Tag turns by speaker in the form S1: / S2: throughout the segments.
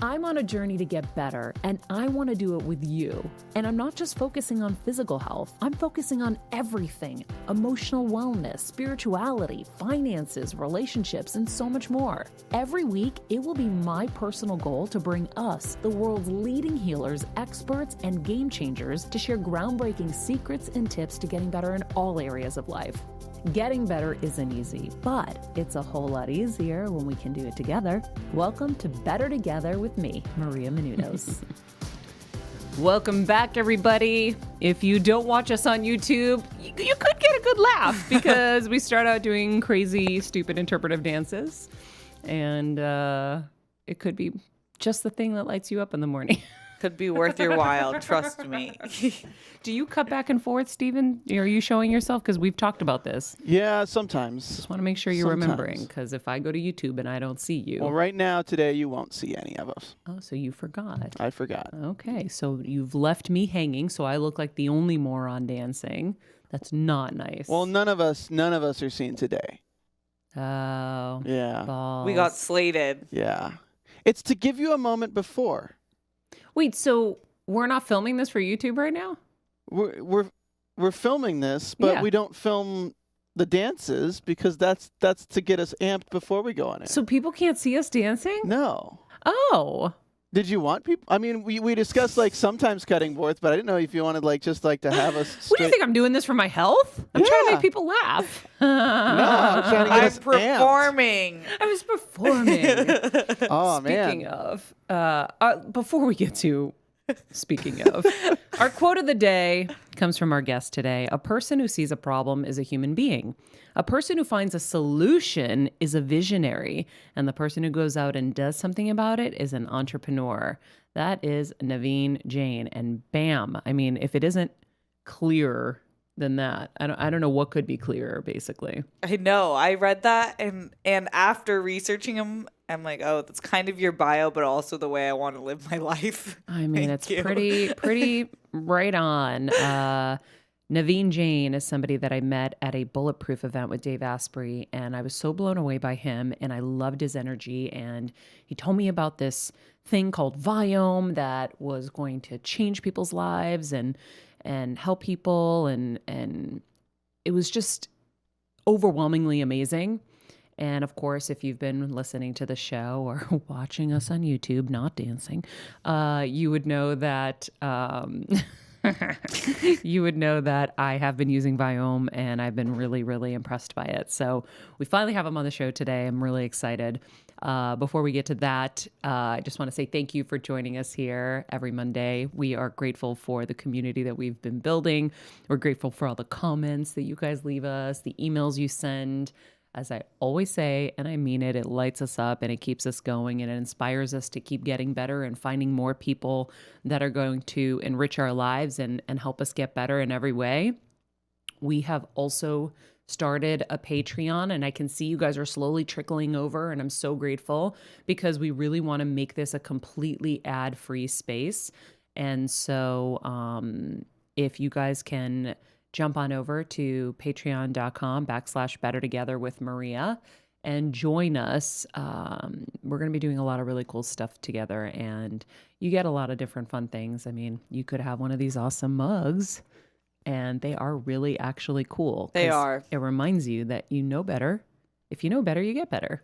S1: I'm on a journey to get better, and I want to do it with you. And I'm not just focusing on physical health, I'm focusing on everything: emotional wellness, spirituality, finances, relationships, and so much more. Every week, it will be my personal goal to bring us, the world's leading healers, experts, and game changers, to share groundbreaking secrets and tips to getting better in all areas of life. Getting better isn't easy, but it's a whole lot easier when we can do it together. Welcome to Better Together with me, Maria Menounos. Welcome back, everybody. If you don't watch us on YouTube, you could get a good laugh because we start out doing crazy, stupid interpretive dances. And it could be just the thing that lights you up in the morning.
S2: Could be worth your while, trust me.
S1: Do you cut back and forth, Stephen? Are you showing yourself? Because we've talked about this.
S3: Yeah, sometimes.
S1: Just want to make sure you're remembering, because if I go to YouTube and I don't see you.
S3: Well, right now, today, you won't see any of us.
S1: Oh, so you forgot.
S3: I forgot.
S1: Okay, so you've left me hanging, so I look like the only moron dancing. That's not nice.
S3: Well, none of us are seen today.
S1: Oh.
S3: Yeah.
S1: Balls.
S2: We got slated.
S3: Yeah. It's to give you a moment before.
S1: Wait, so we're not filming this for YouTube right now?
S3: We're filming this, but we don't film the dances because that's to get us amped before we go on it.
S1: So people can't see us dancing?
S3: No.
S1: Oh.
S3: Did you want people? I mean, we discussed like sometimes cutting forth, but I didn't know if you wanted to have us.
S1: What do you think? I'm doing this for my health? I'm trying to make people laugh.
S3: No, I'm trying to get us
S2: performing.
S3: amped.
S1: I was performing.
S3: Oh, man.
S1: Speaking of, before we get to speaking of, our quote of the day comes from our guest today. A person who sees a problem is a human being. A person who finds a solution is a visionary. And the person who goes out and does something about it is an entrepreneur. That is Naveen, Jain. And bam. I mean, if it isn't clearer than that, I don't know what could be clearer, basically.
S2: I know. I read that, and after researching him, I'm like, oh, that's kind of your bio, but also the way I want to live my life.
S1: I mean, it's pretty right on. Naveen Jain is somebody that I met at a Bulletproof event with Dave Asprey, and I was so blown away by him, and I loved his energy. And he told me about this thing called Viome that was going to change people's lives and help people, and it was just overwhelmingly amazing. And of course, if you've been listening to the show or watching us on YouTube, not dancing, you would know that I have been using Viome, and I've been really, really impressed by it. So we finally have him on the show today. I'm really excited. Before we get to that, I just want to say thank you for joining us here every Monday. We are grateful for the community that we've been building. We're grateful for all the comments that you guys leave us, the emails you send. As I always say, and I mean it, it lights us up and it keeps us going and it inspires us to keep getting better and finding more people that are going to enrich our lives and help us get better in every way. We have also started a Patreon, and I can see you guys are slowly trickling over, and I'm so grateful because we really want to make this a completely ad-free space. And so if you guys can jump on over to patreon.com/bettertogetherwithmaria and join us. We're going to be doing a lot of really cool stuff together, and you get a lot of different fun things. I mean, you could have one of these awesome mugs, and they are really actually cool.
S2: They are.
S1: It reminds you that you know better. If you know better, you get better.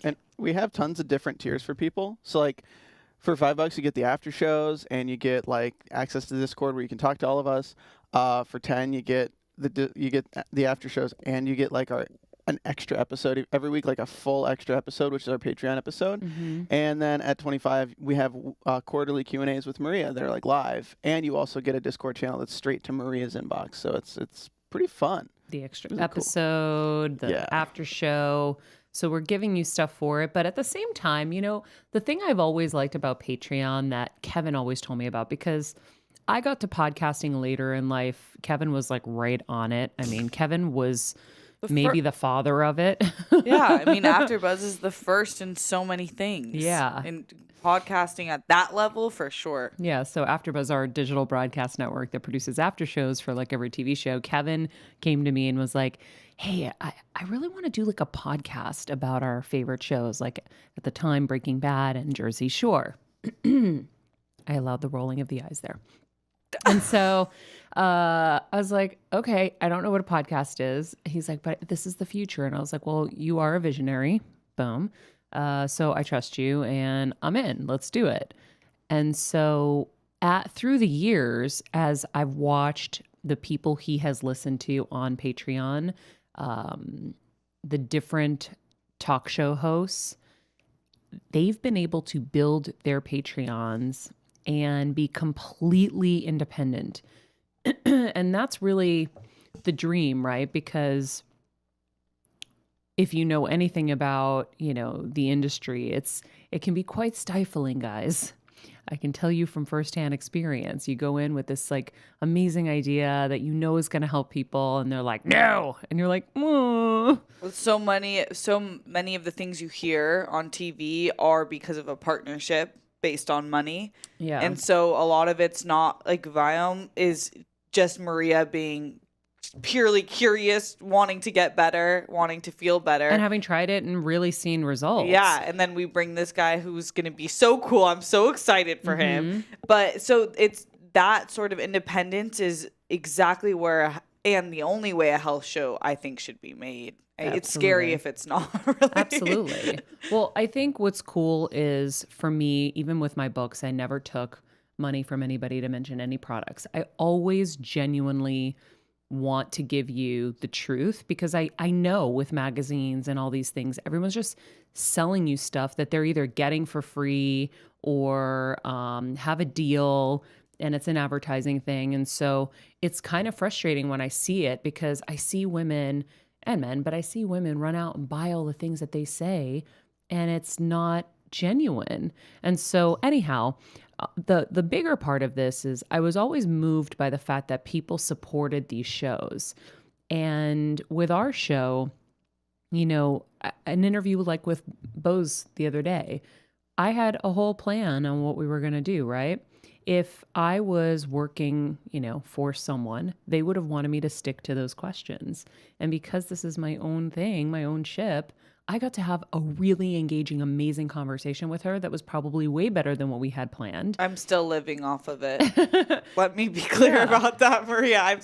S3: And we have tons of different tiers for people. So like for $5, you get the after shows, and you get like access to Discord where you can talk to all of us. For 10, you get the after shows, and you get like an extra episode every week, like a full extra episode, which is our Patreon episode. Mm-hmm. And then at 25, we have quarterly Q&As with Maria. They're like live, and you also get a Discord channel that's straight to Maria's inbox. So it's pretty fun.
S1: The extra episode, cool. The after show. So we're giving you stuff for it. But at the same time, you know, the thing I've always liked about Patreon that Kevin always told me about, because I got to podcasting later in life, Kevin was like right on it. I mean, Kevin was maybe the father of it.
S2: Yeah, I mean, AfterBuzz is the first in so many things.
S1: Yeah.
S2: And podcasting at that level, for sure.
S1: Yeah, so AfterBuzz, our digital broadcast network that produces after shows for like every TV show, Kevin came to me and was like, hey, I really want to do like a podcast about our favorite shows, like at the time Breaking Bad and Jersey Shore. I allowed the rolling of the eyes there. And so I was like, okay, I don't know what a podcast is. He's like, but this is the future. And I was like, well, you are a visionary. Boom. So I trust you and I'm in. Let's do it. And so through the years, as I've watched the people he has listened to on Patreon, the different talk show hosts, they've been able to build their Patreons and be completely independent. And that's really the dream, right? Because if you know anything about, the industry, it can be quite stifling, guys. I can tell you from firsthand experience. You go in with this like amazing idea that is going to help people, and they're like, no, and you're like, oh.
S2: So many of the things you hear on TV are because of a partnership based on money.
S1: Yeah.
S2: And so a lot of it's not like Viome is just Maria being purely curious, wanting to get better, wanting to feel better.
S1: And having tried it and really seen results.
S2: Yeah. And then we bring this guy who's going to be so cool. I'm so excited for him. But so it's that sort of independence is exactly where, and the only way a health show I think should be made.
S1: Absolutely.
S2: It's scary if it's not, really.
S1: Absolutely. Well, I think what's cool is for me, even with my books, I never took money from anybody to mention any products. I always genuinely want to give you the truth, because I know with magazines and all these things, everyone's just selling you stuff that they're either getting for free or have a deal, and it's an advertising thing. And so it's kind of frustrating when I see it, because I see women and men, but I see women run out and buy all the things that they say, and it's not genuine. And so anyhow, the bigger part of this is I was always moved by the fact that people supported these shows. And with our show, an interview like with Bose the other day, I had a whole plan on what we were going to do, right? If I was working, for someone, they would have wanted me to stick to those questions. And because this is my own thing, my own ship, I got to have a really engaging, amazing conversation with her that was probably way better than what we had planned.
S2: I'm still living off of it. Let me be clear about that, Maria. I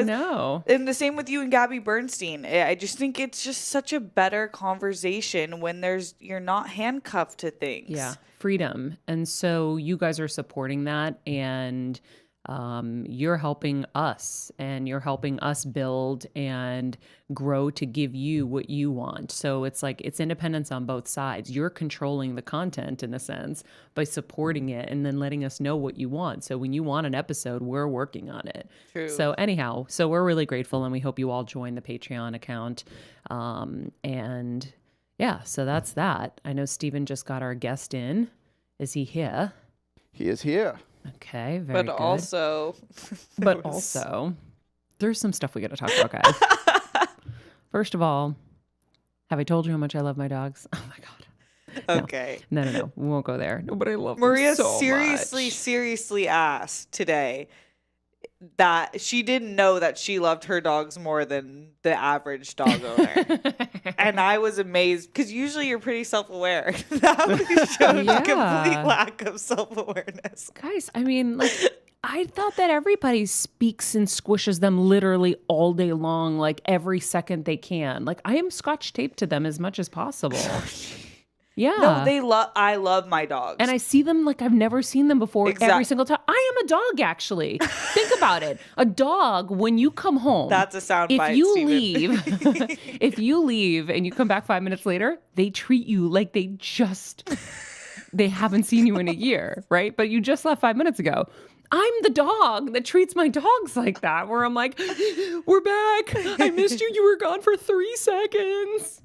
S2: know. And the same with you and Gabby Bernstein. I just think it's just such a better conversation when you're not handcuffed to things.
S1: Yeah, freedom. And so you guys are supporting that, and you're helping us, and you're helping us build and grow to give you what you want. So it's like, it's independence on both sides. You're controlling the content in a sense by supporting it and then letting us know what you want. So when you want an episode, we're working on it.
S2: True.
S1: So anyhow, so we're really grateful, and we hope you all join the Patreon account. And yeah, so that's that. I know Stephen just got our guest in. Is he here?
S3: He is here.
S1: Okay, very good.
S2: But
S1: also, there's some stuff we got to talk about, guys. First of all, have I told you how much I love my dogs? Oh my God. No.
S2: Okay.
S1: No. We won't go there. No, but I love
S2: Maria
S1: them so
S2: seriously asked today that she didn't know that she loved her dogs more than the average dog owner. And I was amazed, because usually you're pretty self-aware. That really showed a complete lack of self-awareness.
S1: Guys, I mean, like, I thought that everybody speaks and squishes them literally all day long, like every second they can. Like, I am scotch taped to them as much as possible. Yeah.
S2: No, I love my dogs.
S1: And I see them like I've never seen them before every single time. I am a dog, actually. Think about it. A dog, when you come home.
S2: That's a soundbite,
S1: If you leave, if you leave and you come back 5 minutes later, they treat you like they haven't seen you in a year, right? But you just left 5 minutes ago. I'm the dog that treats my dogs like that, where I'm like, we're back. I missed you. You were gone for 3 seconds.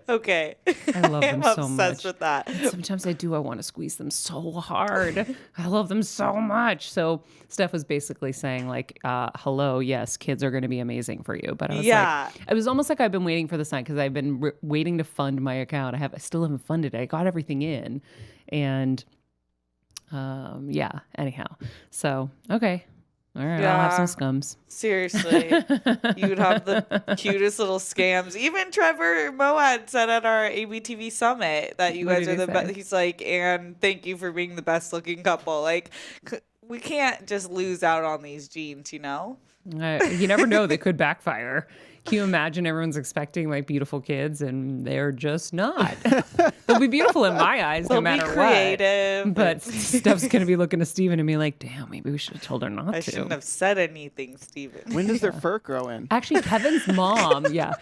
S2: Okay.
S1: I love them so much.
S2: I'm obsessed with that.
S1: And sometimes I want to squeeze them so hard. I love them so much. So Steph was basically saying like, hello, yes, kids are going to be amazing for you. But I was like, it was almost like I've been waiting for this night, because I've been waiting to fund my account. I still haven't funded it. I got everything in. And anyhow. So, okay. All right, I'll have some scums.
S2: Seriously. You would have the cutest little scams. Even Trevor Moad said at our ABTV summit that you
S1: What
S2: guys
S1: did
S2: are
S1: he
S2: the
S1: say?
S2: best. He's like, and thank you for being the best looking couple. Like, we can't just lose out on these genes, you know?
S1: You never know; they could backfire. Can you imagine everyone's expecting like beautiful kids and they're just not? They'll be beautiful in my eyes
S2: They'll
S1: no matter
S2: be creative.
S1: what. But Steph's gonna be looking to Steven and be like, "Damn, maybe we should have told her not
S2: I
S1: to."
S2: shouldn't have said anything, Steven.
S3: When does their fur grow in?
S1: Actually, Kevin's mom, yeah,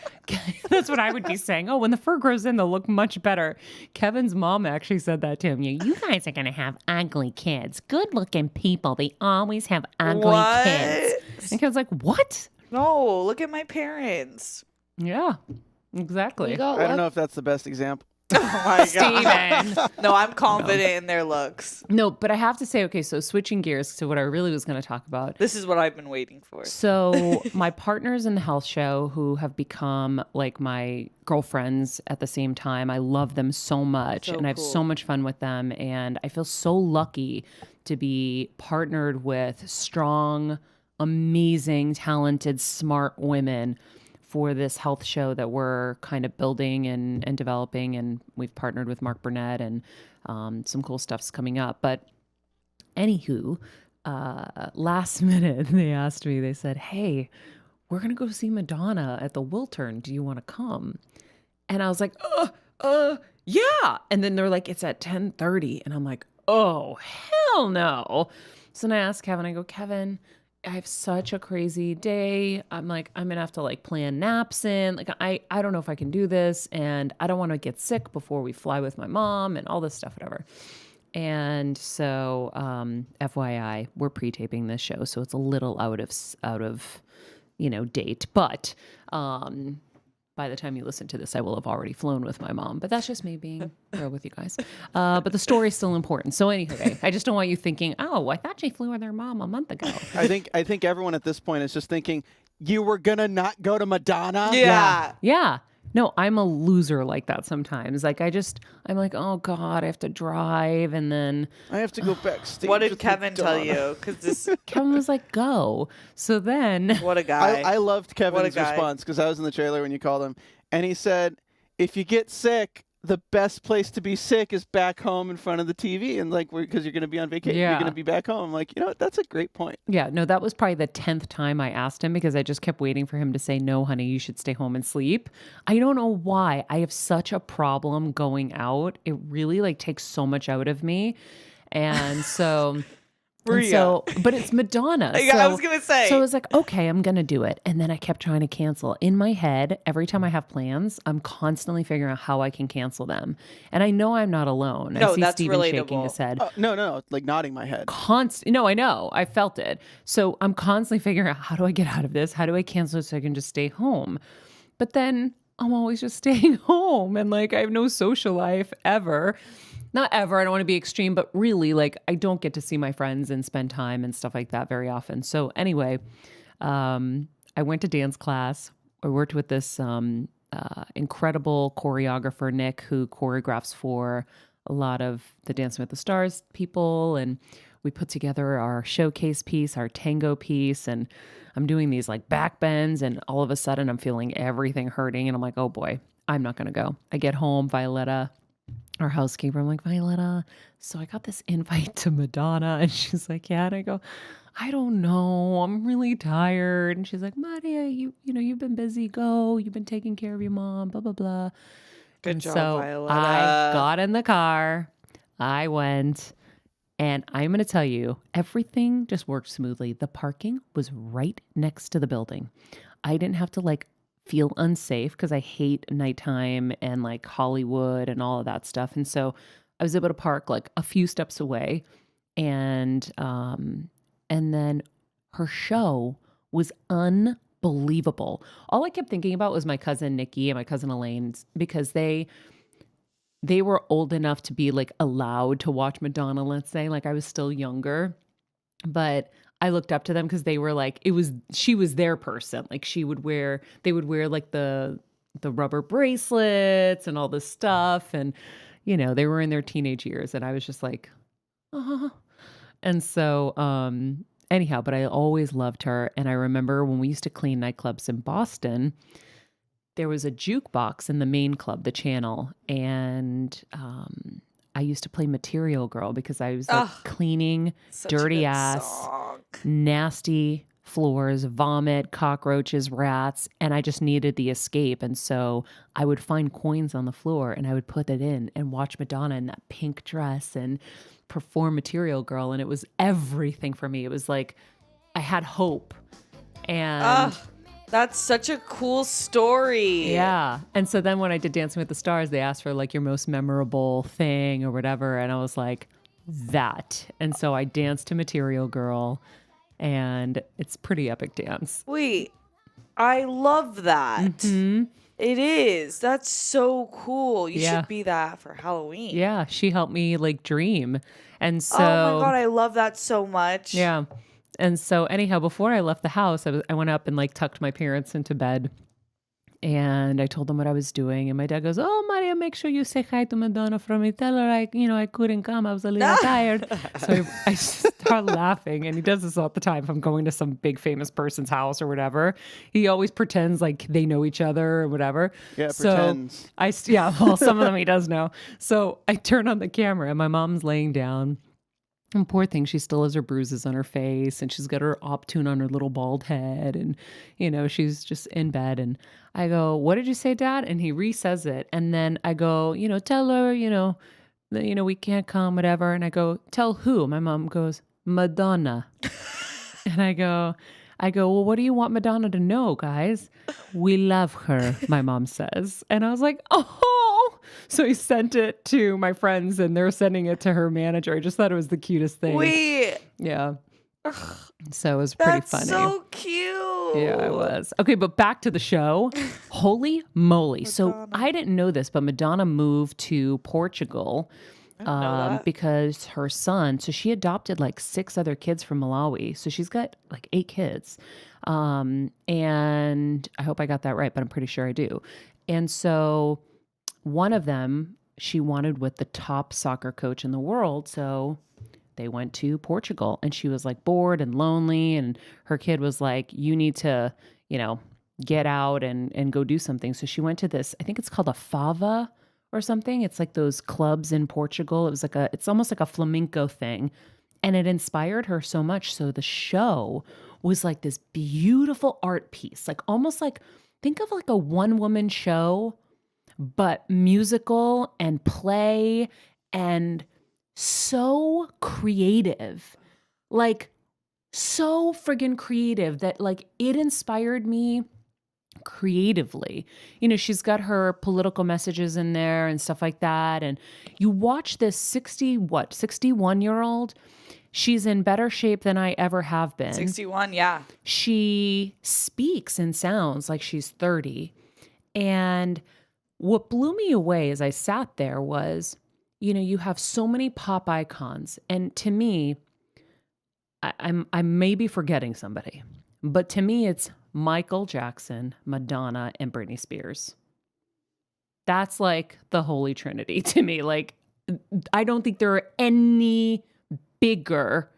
S1: that's what I would be saying. Oh, when the fur grows in, they'll look much better. Kevin's mom actually said that to him. Yeah, you guys are gonna have ugly kids. Good-looking people, they always have ugly kids. And Kevin's like, what?
S2: No, look at my parents.
S1: Yeah, exactly.
S2: We got
S3: I don't know if that's the best example.
S2: Oh my god.
S1: Steven.
S2: No, I'm confident in their looks.
S1: No, but I have to say, okay, so switching gears to what I really was going to talk about.
S2: This is what I've been waiting for.
S1: So my partners in the health show who have become like my girlfriends at the same time, I love them so much
S2: So
S1: and I have
S2: cool.
S1: so much fun with them. And I feel so lucky to be partnered with strong, amazing, talented, smart women for this health show that we're kind of building and developing. And we've partnered with Mark Burnett and some cool stuff's coming up. But anywho, last minute, they asked me, they said, hey, we're going to go see Madonna at the Wiltern. Do you want to come? And I was like, yeah. And then they're like, it's at 10:30. And I'm like, oh, hell no. So then I asked Kevin, I go, Kevin, I have such a crazy day. I'm like, I'm gonna have to like plan naps in. Like, I don't know if I can do this, and I don't want to get sick before we fly with my mom and all this stuff, whatever. And so, FYI, we're pre-taping this show, so it's a little out of date. But by the time you listen to this, I will have already flown with my mom. But that's just me being real with you guys. But the story's still important. So anyway, I just don't want you thinking, oh, I thought she flew with her mom a month ago.
S3: I think everyone at this point is just thinking, you were gonna not go to Madonna?
S2: Yeah.
S1: Yeah. No, I'm a loser like that sometimes. Like I'm like, oh God, I have to drive. And then
S3: I have to go backstage.
S2: What did
S3: with
S2: Kevin tell
S3: Madonna.
S2: you? Because this,
S1: Kevin was like, go. So then
S2: what a guy.
S3: I loved Kevin's
S2: guy.
S3: response because I was in the trailer when you called him, and he said, if you get sick, the best place to be sick is back home in front of the TV, and like because you're going to be on vacation,
S1: Yeah.
S3: you're going to be back home. I'm like, that's a great point.
S1: yeah, no, that was probably the 10th time I asked him because I just kept waiting for him to say, no, honey, you should stay home and sleep. I don't know why. I have such a problem going out. It really like takes so much out of me. And so...
S2: Bria.
S1: but it's Madonna.
S2: Yeah, I
S1: so-
S2: was gonna say.
S1: So I was like, okay, I'm going to do it. And then I kept trying to cancel. In my head, every time I have plans, I'm constantly figuring out how I can cancel them. And I know I'm not alone.
S2: No,
S1: I see
S2: that's
S1: Steven shaking
S2: relatable.
S1: his head.
S3: No, like nodding my head.
S1: No, I know. I felt it. So I'm constantly figuring out, how do I get out of this? How do I cancel it so I can just stay home? But then I'm always just staying home and like I have no social life ever. Not ever. I don't want to be extreme, but really, like, I don't get to see my friends and spend time and stuff like that very often. So anyway, I went to dance class. I worked with this incredible choreographer, Nick, who choreographs for a lot of the Dancing with the Stars people. And we put together our showcase piece, our tango piece, and I'm doing these like back bends, and all of a sudden I'm feeling everything hurting. And I'm like, oh boy, I'm not going to go. I get home, Violetta, our housekeeper, I'm like, Violetta, so I got this invite to Madonna. And she's like, yeah. And I go, I don't know. I'm really tired. And she's like, Maria, you've been busy. Go. You've been taking care of your mom, blah, blah, blah.
S2: Good
S1: And
S2: job,
S1: so
S2: Violetta.
S1: I got in the car. I went. And I'm going to tell you, everything just worked smoothly. The parking was right next to the building. I didn't have to like feel unsafe because I hate nighttime and like Hollywood and all of that stuff. And so I was able to park like a few steps away. And then her show was unbelievable. All I kept thinking about was my cousin Nikki and my cousin Elaine, because they were old enough to be like allowed to watch Madonna, let's say. Like I was still younger, but I looked up to them because they were like, she was their person. Like they would wear like the rubber bracelets and all this stuff. And, they were in their teenage years, and I was just like, and so, Anyhow, but I always loved her. And I remember when we used to clean nightclubs in Boston, there was a jukebox in the main club, the channel. And I used to play Material Girl because I was like
S2: Ugh,
S1: cleaning
S2: such a
S1: dirty
S2: good
S1: ass,
S2: song.
S1: nasty floors, vomit, cockroaches, rats, and I just needed the escape. And so I would find coins on the floor and I would put it in and watch Madonna in that pink dress and perform Material Girl. And it was everything for me. It was like I had hope. And
S2: Ugh, that's such a cool story.
S1: yeah. And so then when I did Dancing with the Stars, they asked for like your most memorable thing or whatever. And I was like, that. And so I danced to Material Girl. And it's pretty epic dance.
S2: Wait, I love that.
S1: Mm-hmm.
S2: It is. That's so cool. You
S1: Yeah.
S2: should be that for Halloween.
S1: Yeah, she helped me like dream. And so
S2: Oh my God, I love that so much.
S1: yeah. And so anyhow, before I left the house, I went up and like tucked my parents into bed. And I told them what I was doing. And my dad goes, "Oh, Maria, make sure you say hi to Madonna for me. Tell her I couldn't come. I was a little tired." So I start laughing. And he does this all the time. If I'm going to some big famous person's house or whatever, he always pretends like they know each other or whatever.
S3: Yeah,
S1: So
S3: pretends.
S1: well, some of them he does know. So I turn on the camera and my mom's laying down. And poor thing, she still has her bruises on her face and she's got her Optune on her little bald head. And, she's just in bed. And I go, "What did you say, Dad?" And he re-says it. And then I go, "Tell her, that, we can't come, whatever." And I go, "Tell who?" My mom goes, "Madonna." And I go, "Well, what do you want Madonna to know, guys?" "We love her," my mom says. And I was like, oh. So he sent it to my friends and they're sending it to her manager. I just thought it was the cutest thing.
S2: Wait,
S1: Yeah. So it was pretty
S2: that's
S1: funny.
S2: so cute.
S1: Yeah, it was. Okay, but back to the show. Holy moly. So I didn't know this, but Madonna moved to Portugal
S2: I didn't know that.
S1: because her son, so she adopted like 6 other kids from Malawi. So she's got like 8 kids. And I hope I got that right, but I'm pretty sure I do. And so one of them she wanted with the top soccer coach in the world. So they went to Portugal and she was like bored and lonely. And her kid was like, "You need to, get out and go do something." So she went to this, I think it's called a fava or something. It's like those clubs in Portugal. It's almost like a flamenco thing. And it inspired her so much. So the show was like this beautiful art piece, like almost like, think of like a one-woman show, but musical and play and so creative, like so friggin' creative that like it inspired me creatively. She's got her political messages in there and stuff like that. And you watch this 61-year-old. She's in better shape than I ever have been.
S2: 61, yeah.
S1: She speaks and sounds like she's 30. And what blew me away as I sat there was, you have so many pop icons. And to me, I may be forgetting somebody, but to me, it's Michael Jackson, Madonna, and Britney Spears. That's like the Holy Trinity to me. Like, I don't think there are any bigger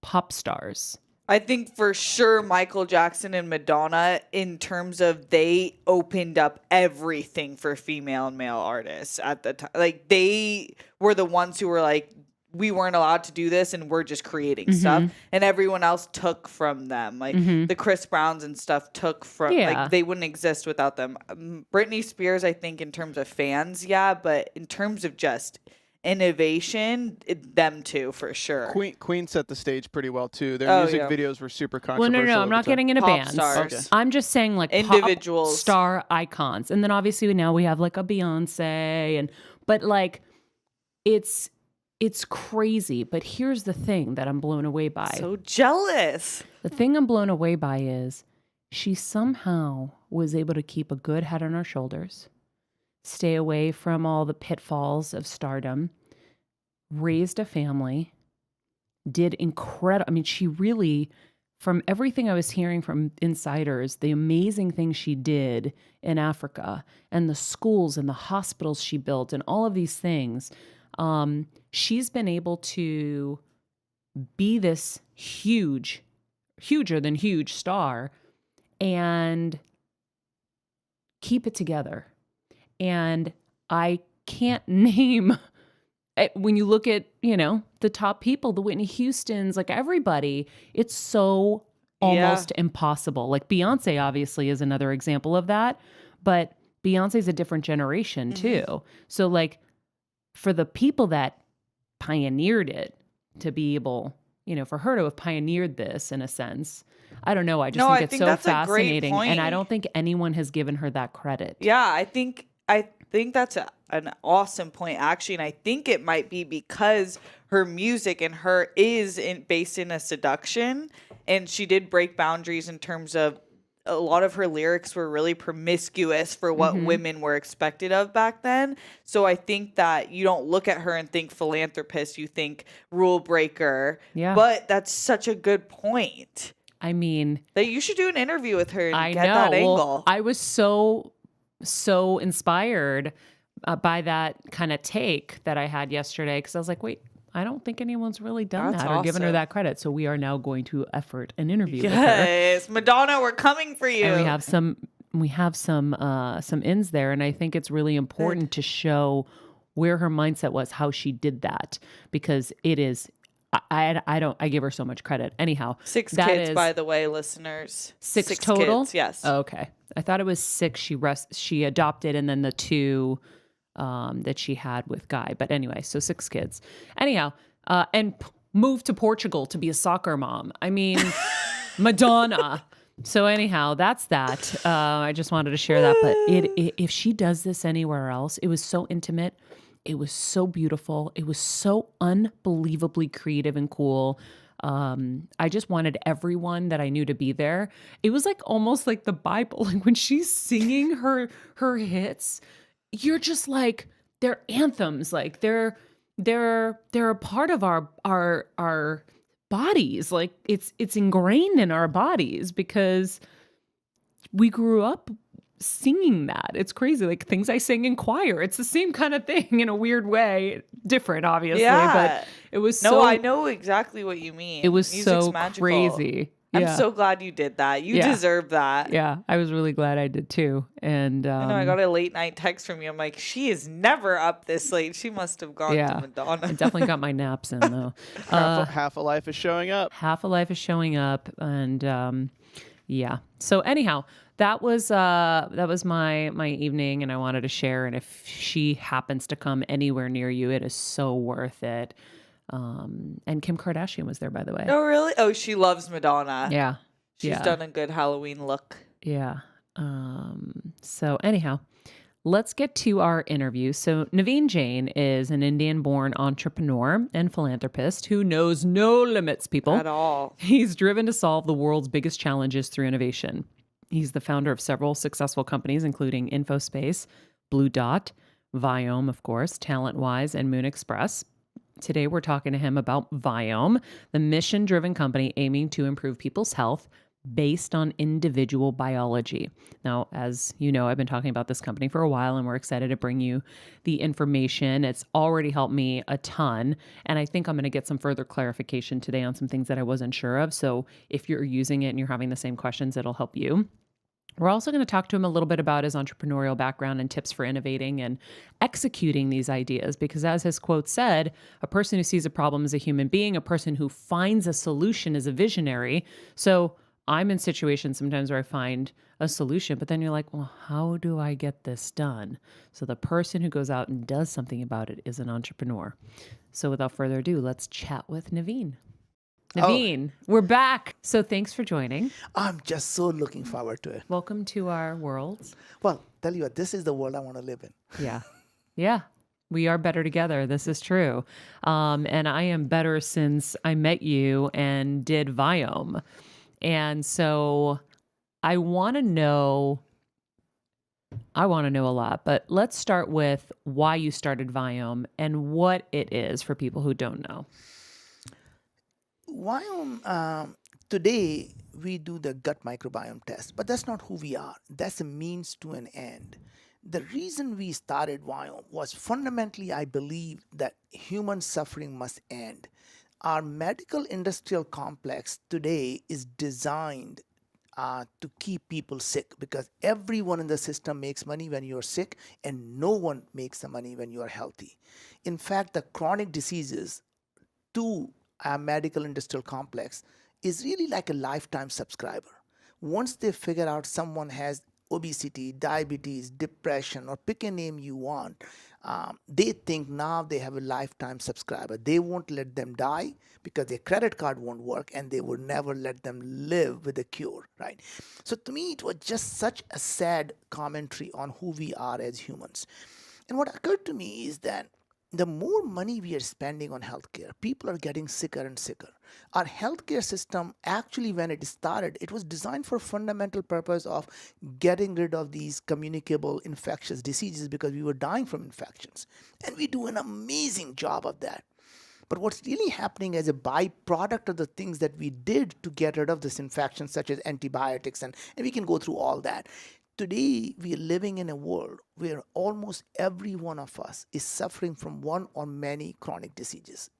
S1: pop stars.
S2: I think for sure Michael Jackson and Madonna, in terms of they opened up everything for female and male artists at the time. Like they were the ones who were like, we weren't allowed to do this and we're just creating stuff. And everyone else took from them. Like the Chris Browns and stuff took from, like they wouldn't exist without them. Britney Spears, I think in terms of fans, yeah. But in terms of just innovation, them two for sure.
S3: Queen set the stage pretty well too. Their music videos were super controversial.
S1: Well, no, I'm not getting into
S2: Pop
S1: bands.
S2: stars.
S3: Okay.
S1: I'm just saying like
S2: Individuals.
S1: pop star icons. And then obviously now we have like a Beyonce but like it's crazy. But here's the thing that I'm blown away by.
S2: So jealous.
S1: The thing I'm blown away by is she somehow was able to keep a good head on her shoulders, stay away from all the pitfalls of stardom, raised a family, did incredible. I mean, she really, from everything I was hearing from insiders, the amazing things she did in Africa and the schools and the hospitals she built and all of these things, she's been able to be this huger than huge star and keep it together. And I can't name, when you look at, the top people, the Whitney Houstons, like everybody, it's so almost impossible. Like Beyonce obviously is another example of that, but Beyonce's a different generation too. So like for the people that pioneered it to be able, for her to have pioneered this in a sense, I don't know. I just think it's so
S2: that's
S1: fascinating.
S2: a great point.
S1: And I don't think anyone has given her that credit.
S2: Yeah, I think that's an awesome point, actually. And I think it might be because her music and her is based in a seduction. And she did break boundaries in terms of a lot of her lyrics were really promiscuous for what women were expected of back then. So I think that you don't look at her and think philanthropist, you think rule breaker.
S1: Yeah.
S2: But that's such a good point.
S1: I mean,
S2: that you should do an interview with her and
S1: I
S2: get
S1: know.
S2: that
S1: Well,
S2: angle.
S1: I was so inspired by that kind of take that I had yesterday because I was like, wait, I don't think anyone's really done
S2: That's
S1: that or given her
S2: awesome.
S1: that credit. So we are now going to effort an interview with her.
S2: Yes, Madonna, we're coming for you.
S1: And we have some ins there, and I think it's really important to show where her mindset was, how she did that, because it is. I give her so much credit. Anyhow,
S2: 6
S1: that
S2: kids,
S1: is
S2: by the way, listeners.
S1: 6 total.
S2: Kids, yes.
S1: Oh, okay, I thought it was 6. She adopted, and then the 2 that she had with Guy. But anyway, so 6 kids. Anyhow, and moved to Portugal to be a soccer mom. I mean, Madonna. So anyhow, that's that. I just wanted to share that. But if she does this anywhere else, it was so intimate. It was so beautiful. It was so unbelievably creative and cool. I just wanted everyone that I knew to be there. It was like almost like the Bible. Like when she's singing her hits, you're just like, they're anthems. Like they're a part of our bodies. Like it's ingrained in our bodies because we grew up singing that. It's crazy. Like things I sing in choir. It's the same kind of thing in a weird way. Different, obviously. But it was
S2: No, I know exactly what you mean.
S1: It was
S2: Music's
S1: so
S2: magical.
S1: crazy.
S2: I'm so glad you did that. You deserve that.
S1: Yeah, I was really glad I did too. And
S2: I know I got a late night text from you. I'm like, she is never up this late. She must have gone to Madonna.
S1: I definitely got my naps in though.
S3: Half a life is showing up.
S1: Half a life is showing up, and yeah. So anyhow, that was my evening, and I wanted to share. And if she happens to come anywhere near you, it is so worth it. And Kim Kardashian was there, by the way.
S2: Oh, really? Oh, she loves Madonna.
S1: Yeah.
S2: She's done a good Halloween look.
S1: Yeah. So anyhow, let's get to our interview. So Naveen Jain is an Indian-born entrepreneur and philanthropist who knows no limits, people.
S2: At all.
S1: He's driven to solve the world's biggest challenges through innovation. He's the founder of several successful companies, including InfoSpace, Blue Dot, Viome, of course, TalentWise, and Moon Express. Today, we're talking to him about Viome, the mission-driven company aiming to improve people's health based on individual biology. Now, as you know, I've been talking about this company for a while, and we're excited to bring you the information. It's already helped me a ton, and I think I'm going to get some further clarification today on some things that I wasn't sure of. So if you're using it and you're having the same questions, it'll help you. We're also going to talk to him a little bit about his entrepreneurial background and tips for innovating and executing these ideas, because as his quote said, a person who sees a problem is a human being, a person who finds a solution is a visionary. So I'm in situations sometimes where I find a solution, but then you're like, well, how do I get this done? So the person who goes out and does something about it is an entrepreneur. So without further ado, let's chat with Naveen. Naveen, we're back. So thanks for joining.
S4: I'm just so looking forward to it.
S1: Welcome to our world.
S4: Well, tell you what, this is the world I want to live in.
S1: Yeah. Yeah. We are better together. This is true. And I am better since I met you and did Viome. And so I want to know a lot, but let's start with why you started Viome and what it is for people who don't know.
S4: Viome, today we do the gut microbiome test, but that's not who we are. That's a means to an end. The reason we started Viome was fundamentally, I believe that human suffering must end. our medical industrial complex today is designed to keep people sick because everyone in the system makes money when you're sick and no one makes the money when you are healthy. In fact, the chronic diseases to a medical industrial complex is really like a lifetime subscriber. Once they figure out someone has obesity, diabetes, depression, or pick a name you want, they think now they have a lifetime subscriber. They won't let them die because their credit card won't work and they will never let them live with a cure, right? So to me, it was just such a sad commentary on who we are as humans. And what occurred to me is that the more money we are spending on healthcare, people are getting sicker and sicker. Our healthcare system, actually, when it started, it was designed for fundamental purpose of getting rid of these communicable infectious diseases because we were dying from infections. And we do an amazing job of that. But what's really happening as a byproduct of the things that we did to get rid of this infection, such as antibiotics, and we can go through all that. Today, we are living in a world where almost every one of us is suffering from one or many chronic diseases.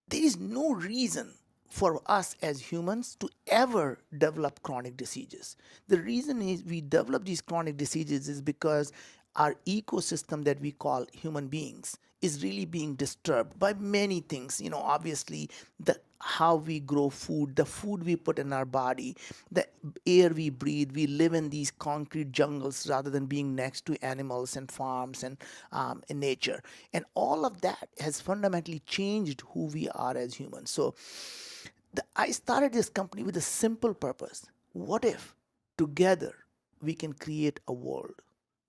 S4: There is no reason for us as humans to ever develop chronic diseases. The reason is we develop these chronic diseases is because our ecosystem that we call human beings is really being disturbed by many things. Obviously, the how we grow food, the food we put in our body, the air we breathe. We live in these concrete jungles rather than being next to animals and farms and in nature. And all of that has fundamentally changed who we are as humans. So I started this company with a simple purpose. What if together we can create a world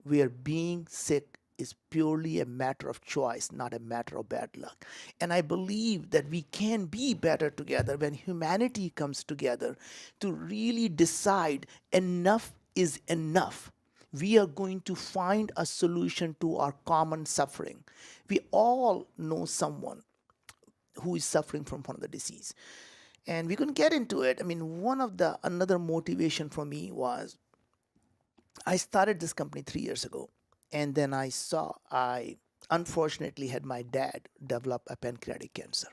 S4: where being sick is purely a matter of choice, not a matter of bad luck? And I believe that we can be better together when humanity comes together to really decide enough is enough. We are going to find a solution to our common suffering. We all know someone who is suffering from one of the disease. And we can get into it. I mean, another motivation for me was I started this company 3 years ago, and then I unfortunately had my dad develop a pancreatic cancer.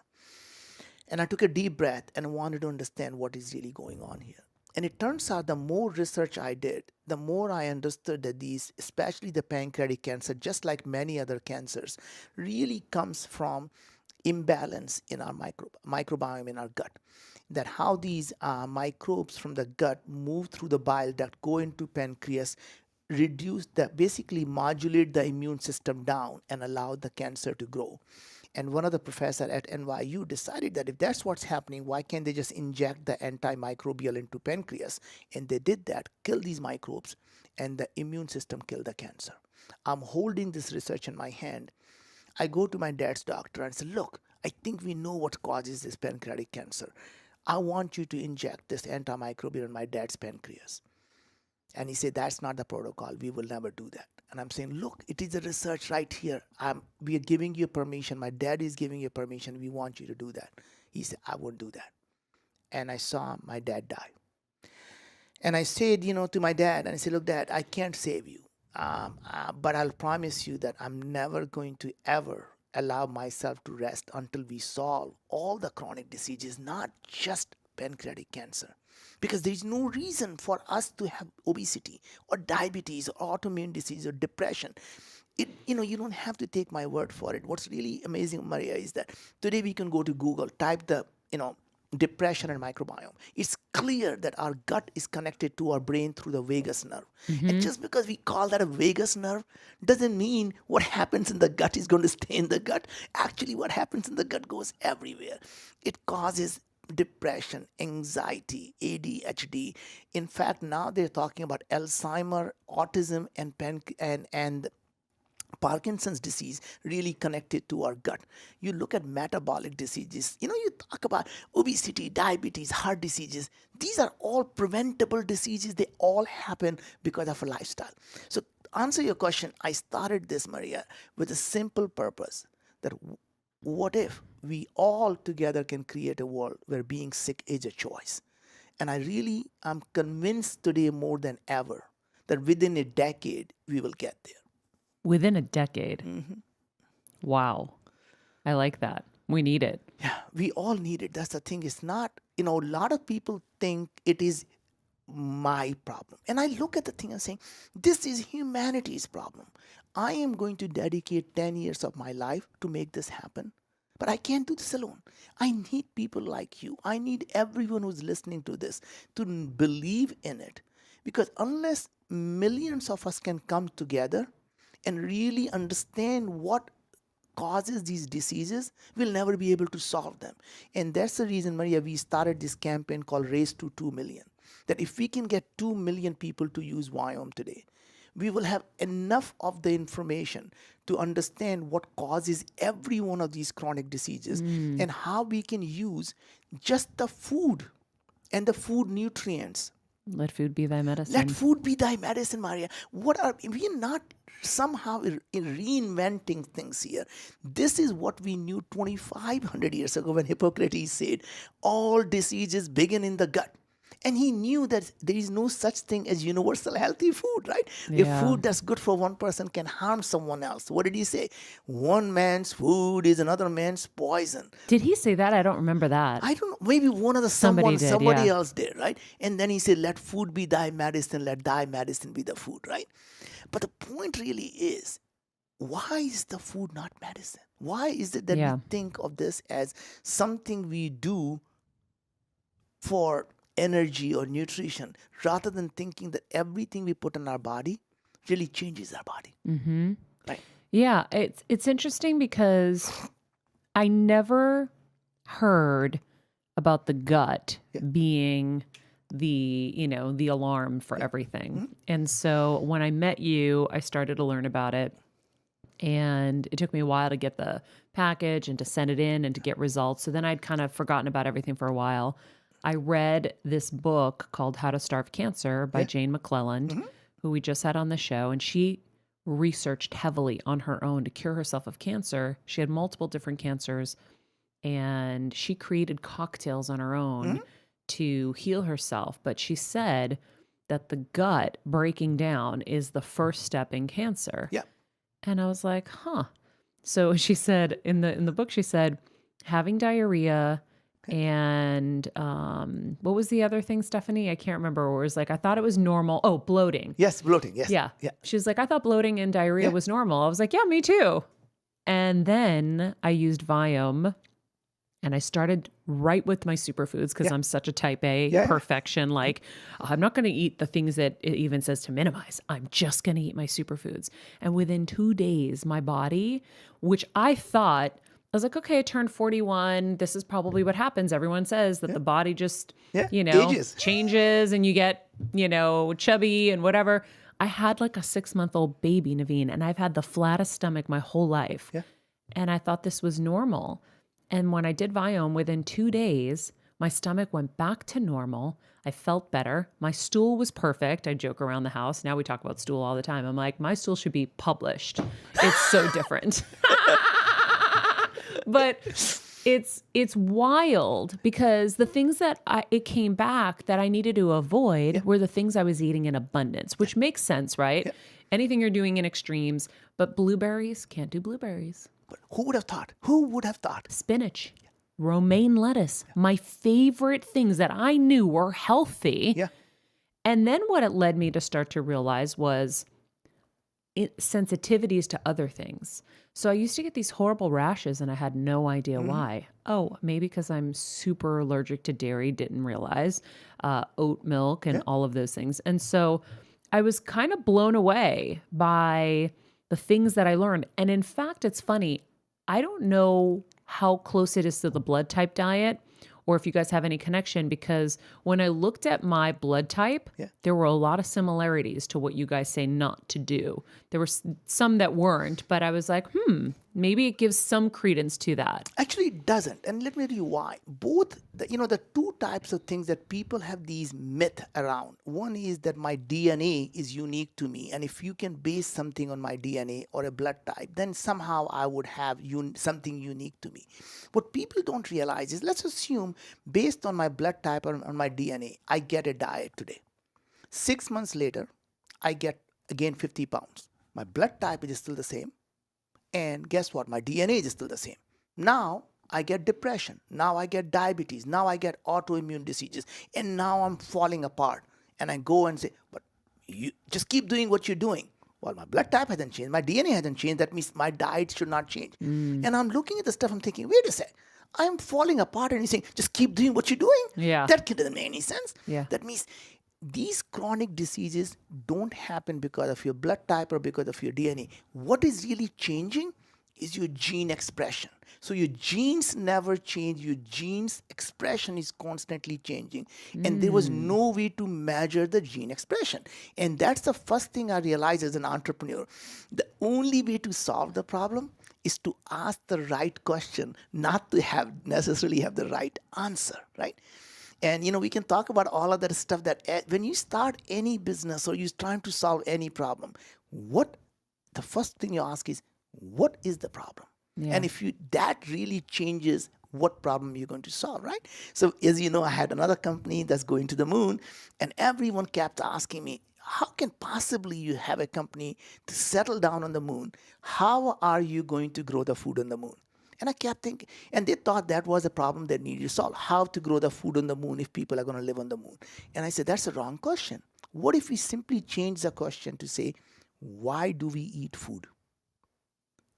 S4: And I took a deep breath and wanted to understand what is really going on here. And it turns out the more research I did, the more I understood that these, especially the pancreatic cancer, just like many other cancers, really comes from imbalance in our microbiome in our gut. That how these microbes from the gut move through the bile duct, go into pancreas, basically modulate the immune system down and allow the cancer to grow. And one of the professors at NYU decided that if that's what's happening, why can't they just inject the antimicrobial into pancreas? And they did that, kill these microbes, and the immune system killed the cancer. I'm holding this research in my hand. I go to my dad's doctor and say, look, I think we know what causes this pancreatic cancer. I want you to inject this antimicrobial in my dad's pancreas. And he said, that's not the protocol. We will never do that. And I'm saying, look, it is a research right here. We are giving you permission. My dad is giving you permission. We want you to do that. He said, I won't do that. And I saw my dad die. And I said, to my dad, and I said, look, Dad, I can't save you. But I'll promise you that I'm never going to ever allow myself to rest until we solve all the chronic diseases, not just pancreatic cancer. Because there is no reason for us to have obesity or diabetes or autoimmune disease or depression. You don't have to take my word for it. What's really amazing, Maria, is that today we can go to Google, type the, depression and microbiome. It's clear that our gut is connected to our brain through the vagus nerve. And just because we call that a vagus nerve doesn't mean what happens in the gut is going to stay in the gut. Actually, what happens in the gut goes everywhere. It causes depression, anxiety, ADHD. In fact, now they're talking about Alzheimer, autism, and Parkinson's disease really connected to our gut. You look at metabolic diseases, you talk about obesity, diabetes, heart diseases. These are all preventable diseases. They all happen because of a lifestyle. So, answer your question, I started this, Maria, with a simple purpose that what if we all together can create a world where being sick is a choice? And I'm convinced today more than ever that within a decade, we will get there.
S1: Within a decade.
S4: Mm-hmm.
S1: Wow. I like that. We need it.
S4: Yeah, we all need it. That's the thing. It's not, a lot of people think it is my problem. And I look at the thing and saying, this is humanity's problem. I am going to dedicate 10 years of my life to make this happen. But I can't do this alone. I need people like you. I need everyone who's listening to this to believe in it. Because unless millions of us can come together and really understand what causes these diseases, we'll never be able to solve them. And that's the reason, Maria, we started this campaign called Race to 2 Million. That if we can get 2 million people to use Viome today, we will have enough of the information to understand what causes every one of these chronic diseases and how we can use just the food and the food nutrients.
S1: Let food be thy medicine.
S4: Let food be thy medicine, Maria. We are not somehow reinventing things here. This is what we knew 2,500 years ago when Hippocrates said, all diseases begin in the gut. And he knew that there is no such thing as universal healthy food, right? If food that's good for one person can harm someone else. What did he say? One man's food is another man's poison.
S1: Did he say that? I don't remember that.
S4: I don't know. Maybe somebody else did, right? And then he said, let food be thy medicine, let thy medicine be the food, right? But the point really is, why is the food not medicine? Why is it that we think of this as something we do for energy or nutrition, rather than thinking that everything we put in our body really changes our body?
S1: Mm-hmm.
S4: Right.
S1: Yeah, it's interesting because I never heard about the gut being the alarm for everything. Mm-hmm. And so when I met you, I started to learn about it. And it took me a while to get the package and to send it in and to get results. So then I'd kind of forgotten about everything for a while. I read this book called How to Starve Cancer by Jain McClelland, who we just had on the show. And she researched heavily on her own to cure herself of cancer. She had multiple different cancers, and she created cocktails on her own to heal herself. But she said that the gut breaking down is the first step in cancer.
S4: Yeah.
S1: And I was like, huh. So she said in the book, she said, having diarrhea and what was the other thing, Stephanie? I can't remember. Where it was like, I thought it was normal. Oh, bloating.
S4: Yes, bloating. Yes.
S1: Yeah. She's like, I thought bloating and diarrhea was normal. I was like, yeah, me too. And then I used Viome. And I started right with my superfoods because I'm such a type A perfection. Like, I'm not going to eat the things that it even says to minimize. I'm just going to eat my superfoods. And within 2 days, my body, which I thought, I was like, okay, I turned 41. This is probably what happens. Everyone says that the body just,
S4: ages.
S1: Changes and you get, chubby and whatever. I had like a 6-month-old baby, Naveen, and I've had the flattest stomach my whole life. Yeah. And I thought this was normal. And when I did Viome, within 2 days, my stomach went back to normal. I felt better. My stool was perfect. I joke around the house. Now we talk about stool all the time. I'm like, my stool should be published. It's so different. But it's wild because the things that it came back that I needed to avoid were the things I was eating in abundance, which makes sense, right? Yeah. Anything you're doing in extremes, but blueberries, can't do blueberries.
S4: But who would have thought? Who would have thought?
S1: Spinach, romaine lettuce, my favorite things that I knew were healthy.
S4: Yeah.
S1: And then what it led me to start to realize was sensitivities to other things. So I used to get these horrible rashes and I had no idea why. Oh, maybe because I'm super allergic to dairy, didn't realize, oat milk and all of those things. And so I was kind of blown away by the things that I learned. And in fact, it's funny. I don't know how close it is to the blood type diet or if you guys have any connection, because when I looked at my blood type, there were a lot of similarities to what you guys say not to do. There were some that weren't, but I was like, maybe it gives some credence to that.
S4: Actually, it doesn't. And let me tell you why. Both, the two types of things that people have these myth around. One is that my DNA is unique to me. And if you can base something on my DNA or a blood type, then somehow I would have something unique to me. What people don't realize is, let's assume based on my blood type or on my DNA, I get a diet today. 6 months later, I get again 50 pounds. My blood type is still the same. And guess what? My DNA is still the same. Now, I get depression. Now I get diabetes. Now I get autoimmune diseases. And now I'm falling apart. And I go and say, but you just keep doing what you're doing. Well, my blood type hasn't changed. My DNA hasn't changed. That means my diet should not change. And I'm looking at the stuff. I'm thinking, wait a sec. I'm falling apart. And he's saying, just keep doing what you're doing.
S1: Yeah.
S4: That doesn't make any sense.
S1: Yeah.
S4: That means these chronic diseases don't happen because of your blood type or because of your DNA. What is really changing is your gene expression. So your genes never change. Your genes expression is constantly changing. And there was no way to measure the gene expression. And that's the first thing I realized as an entrepreneur. The only way to solve the problem is to ask the right question, not to necessarily have the right answer, right? And we can talk about all of that stuff that when you start any business or you're trying to solve any problem, the first thing you ask is, what is the problem?
S1: Yeah.
S4: And if that really changes what problem you're going to solve, right? So as you know, I had another company that's going to the moon, and everyone kept asking me, how can possibly you have a company to settle down on the moon? How are you going to grow the food on the moon? And I kept thinking, and they thought that was a problem that needed to solve. How to grow the food on the moon if people are going to live on the moon? And I said, that's the wrong question. What if we simply change the question to say, why do we eat food?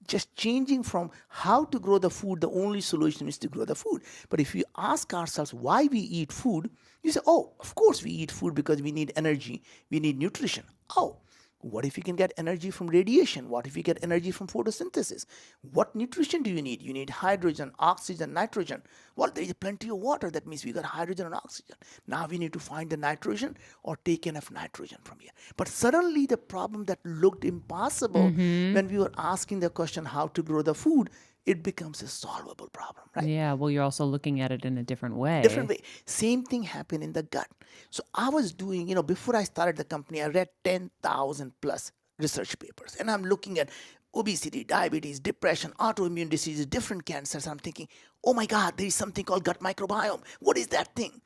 S4: Just changing from how to grow the food, the only solution is to grow the food. But if you ask ourselves why we eat food, you say, oh, of course we eat food because we need energy, we need nutrition. Oh, what if you can get energy from radiation? What if you get energy from photosynthesis? What nutrition do you need? You need hydrogen, oxygen, nitrogen. Well, there is plenty of water. That means we got hydrogen and oxygen. Now we need to find the nitrogen or take enough nitrogen from here. But suddenly the problem that looked impossible when we were asking the question how to grow the food, it becomes a solvable problem, right?
S1: Yeah. Well, you're also looking at it in a different way.
S4: Different way. Same thing happened in the gut. So I was doing, before I started the company, I read 10,000 plus research papers. And I'm looking at obesity, diabetes, depression, autoimmune diseases, different cancers. I'm thinking, oh my God, there is something called gut microbiome. What is that thing?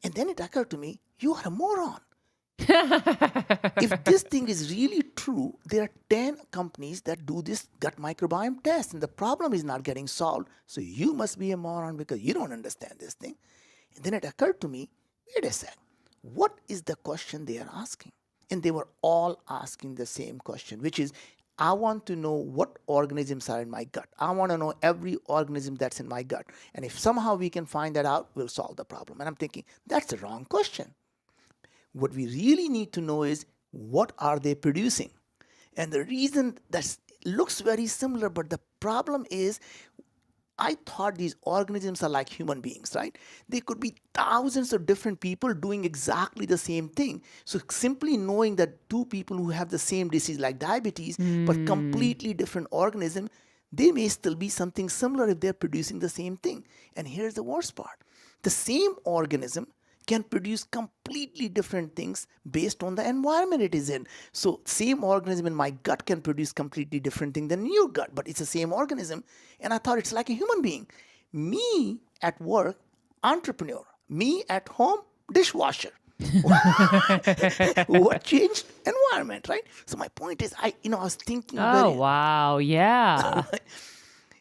S4: And then it occurred to me, you are a moron. If this thing is really true, there are 10 companies that do this gut microbiome test, and the problem is not getting solved. So you must be a moron because you don't understand this thing. And then it occurred to me, wait a sec, what is the question they are asking? And they were all asking the same question, which is, I want to know what organisms are in my gut. I want to know every organism that's in my gut. And if somehow we can find that out, we'll solve the problem. And I'm thinking, that's the wrong question. What we really need to know is, what are they producing? And the reason that looks very similar, but the problem is, I thought these organisms are like human beings, right? They could be thousands of different people doing exactly the same thing. So simply knowing that two people who have the same disease like diabetes, but completely different organism, they may still be something similar if they're producing the same thing. And here's the worst part. The same organism can produce completely different things based on the environment it is in. So same organism in my gut can produce completely different thing than your gut, but it's the same organism. And I thought it's like a human being. Me at work, entrepreneur. Me at home, dishwasher. What changed? Environment, right? So my point is, I was thinking
S1: Oh, wow. Yeah.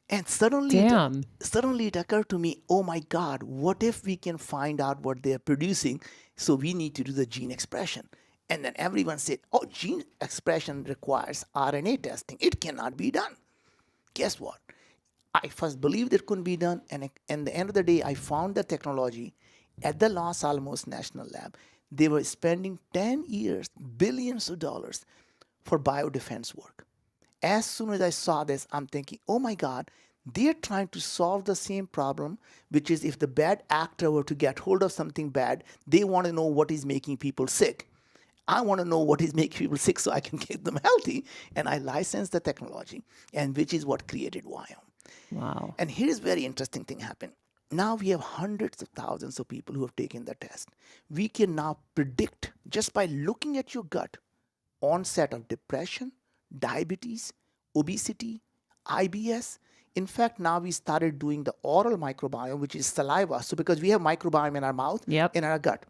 S4: and suddenly
S1: Damn.
S4: it occurred to me, oh my God, what if we can find out what they're producing? So we need to do the gene expression. And then everyone said, oh, gene expression requires RNA testing. It cannot be done. Guess what? I first believed it couldn't be done. And at the end of the day, I found the technology at the Los Alamos National Lab. They were spending 10 years, billions of dollars for biodefense work. As soon as I saw this, I'm thinking, oh my God, they're trying to solve the same problem, which is if the bad actor were to get hold of something bad, they want to know what is making people sick. I want to know what is making people sick so I can keep them healthy. And I licensed the technology, and which is what created Viome.
S1: Wow.
S4: And here's very interesting thing happened. Now we have hundreds of thousands of people who have taken the test. We can now predict, just by looking at your gut, onset of depression, diabetes, obesity, IBS. In fact, now we started doing the oral microbiome, which is saliva. So because we have microbiome in our mouth,
S1: Yep.
S4: in our gut,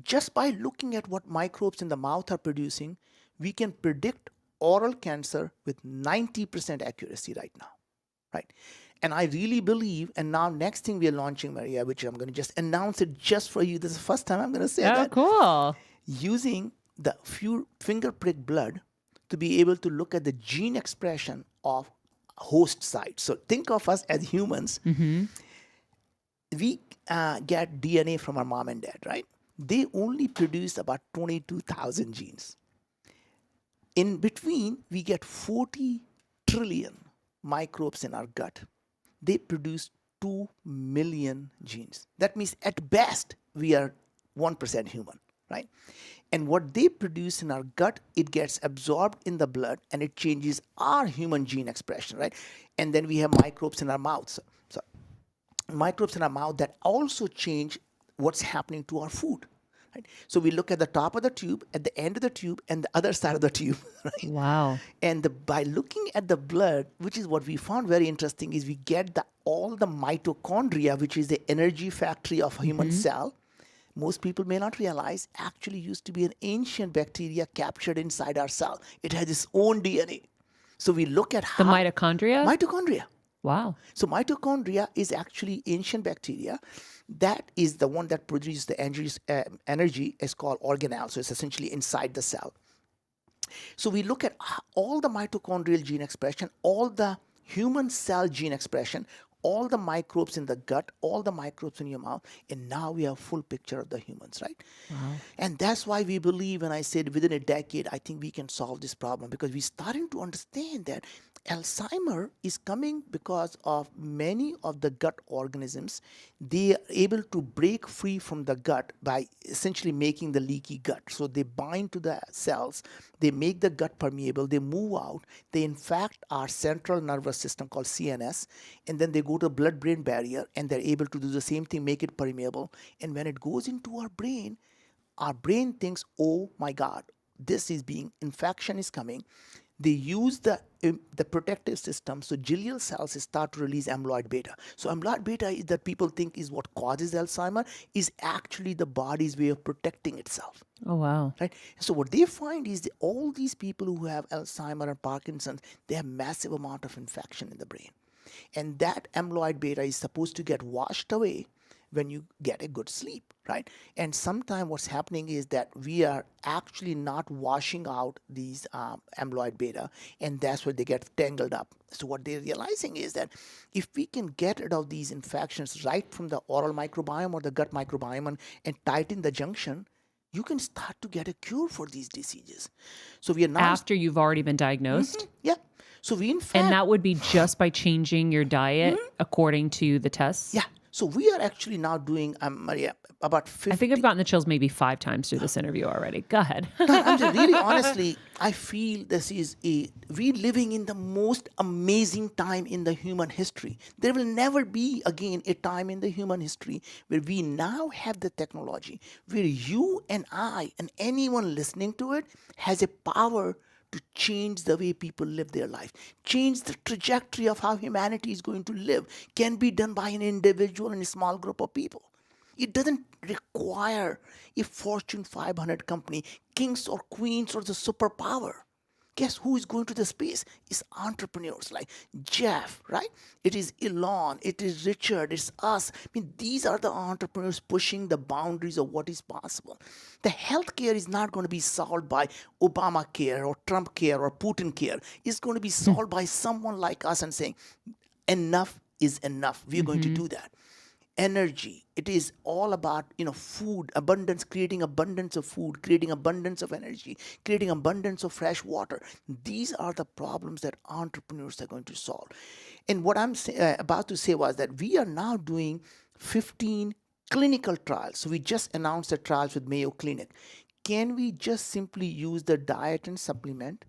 S4: just by looking at what microbes in the mouth are producing, we can predict oral cancer with 90% accuracy right now, right? And I really believe, and now next thing we are launching, Maria, which I'm going to just announce it just for you. This is the first time I'm going to say
S1: Oh,
S4: that.
S1: cool.
S4: Using the finger prick blood to be able to look at the gene expression of host sites. So think of us as humans. We get DNA from our mom and dad, right? They only produce about 22,000 genes. In between, we get 40 trillion microbes in our gut. They produce 2 million genes. That means at best, we are 1% human, right? And what they produce in our gut, it gets absorbed in the blood and it changes our human gene expression, right? And then we have microbes in our mouths. So microbes in our mouth that also change what's happening to our food. Right? So we look at the top of the tube, at the end of the tube, and the other side of the tube. Right?
S1: Wow.
S4: And by looking at the blood, which is what we found very interesting, is we get all the mitochondria, which is the energy factory of a human cell. Most people may not realize actually used to be an ancient bacteria captured inside our cell. It has its own DNA. So we look at
S1: The
S4: how
S1: mitochondria?
S4: Wow.
S1: Wow.
S4: So mitochondria is actually ancient bacteria. That is the one that produces the energy is called organelle. So it's essentially inside the cell. So we look at all the mitochondrial gene expression, all the human cell gene expression, all the microbes in the gut, all the microbes in your mouth, and now we have a full picture of the humans, right?
S1: Wow.
S4: And that's why we believe, and I said within a decade, I think we can solve this problem because we're starting to understand that Alzheimer is coming because of many of the gut organisms. They are able to break free from the gut by essentially making the leaky gut. So they bind to the cells, they make the gut permeable, they move out, they infect our central nervous system called CNS, and then they go to the blood-brain barrier and they're able to do the same thing, make it permeable. And when it goes into our brain thinks, oh my God, infection is coming. They use the protective system, so glial cells start to release amyloid beta. So amyloid beta is that people think is what causes Alzheimer, is actually the body's way of protecting itself.
S1: Oh, wow.
S4: Right? So what they find is that all these people who have Alzheimer and Parkinson's, they have massive amount of infection in the brain. And that amyloid beta is supposed to get washed away when you get a good sleep, right? And sometimes what's happening is that we are actually not washing out these amyloid beta, and that's where they get tangled up. So what they're realizing is that if we can get rid of these infections right from the oral microbiome or the gut microbiome and tighten the junction, you can start to get a cure for these diseases. So we are now
S1: After you've already been diagnosed?
S4: yeah. So we in fact
S1: And that would be just by changing your diet according to the tests?
S4: yeah. So we are actually now doing, Maria, about 50.
S1: I think I've gotten the chills maybe 5 times through this interview already. Go ahead.
S4: I'm just really honestly, I feel we're living in the most amazing time in the human history. There will never be again a time in the human history where we now have the technology, where you and I and anyone listening to it has a power to change the way people live their life, change the trajectory of how humanity is going to live, can be done by an individual and a small group of people. It doesn't require a Fortune 500 company, kings or queens or the superpower. Guess who is going to the space? It's entrepreneurs like Jeff, right? It is Elon, it is Richard, it's us. I mean, these are the entrepreneurs pushing the boundaries of what is possible. The healthcare is not going to be solved by Obamacare or Trump care or Putin care. It's going to be solved by someone like us and saying, enough is enough. We're going to do that. Energy, it is all about food abundance, creating abundance of food, creating abundance of energy, creating abundance of fresh water. These are the problems that entrepreneurs are going to solve. And what I'm about to say was that we are now doing 15 clinical trials. So we just announced the trials with Mayo Clinic. Can we just simply use the diet and supplement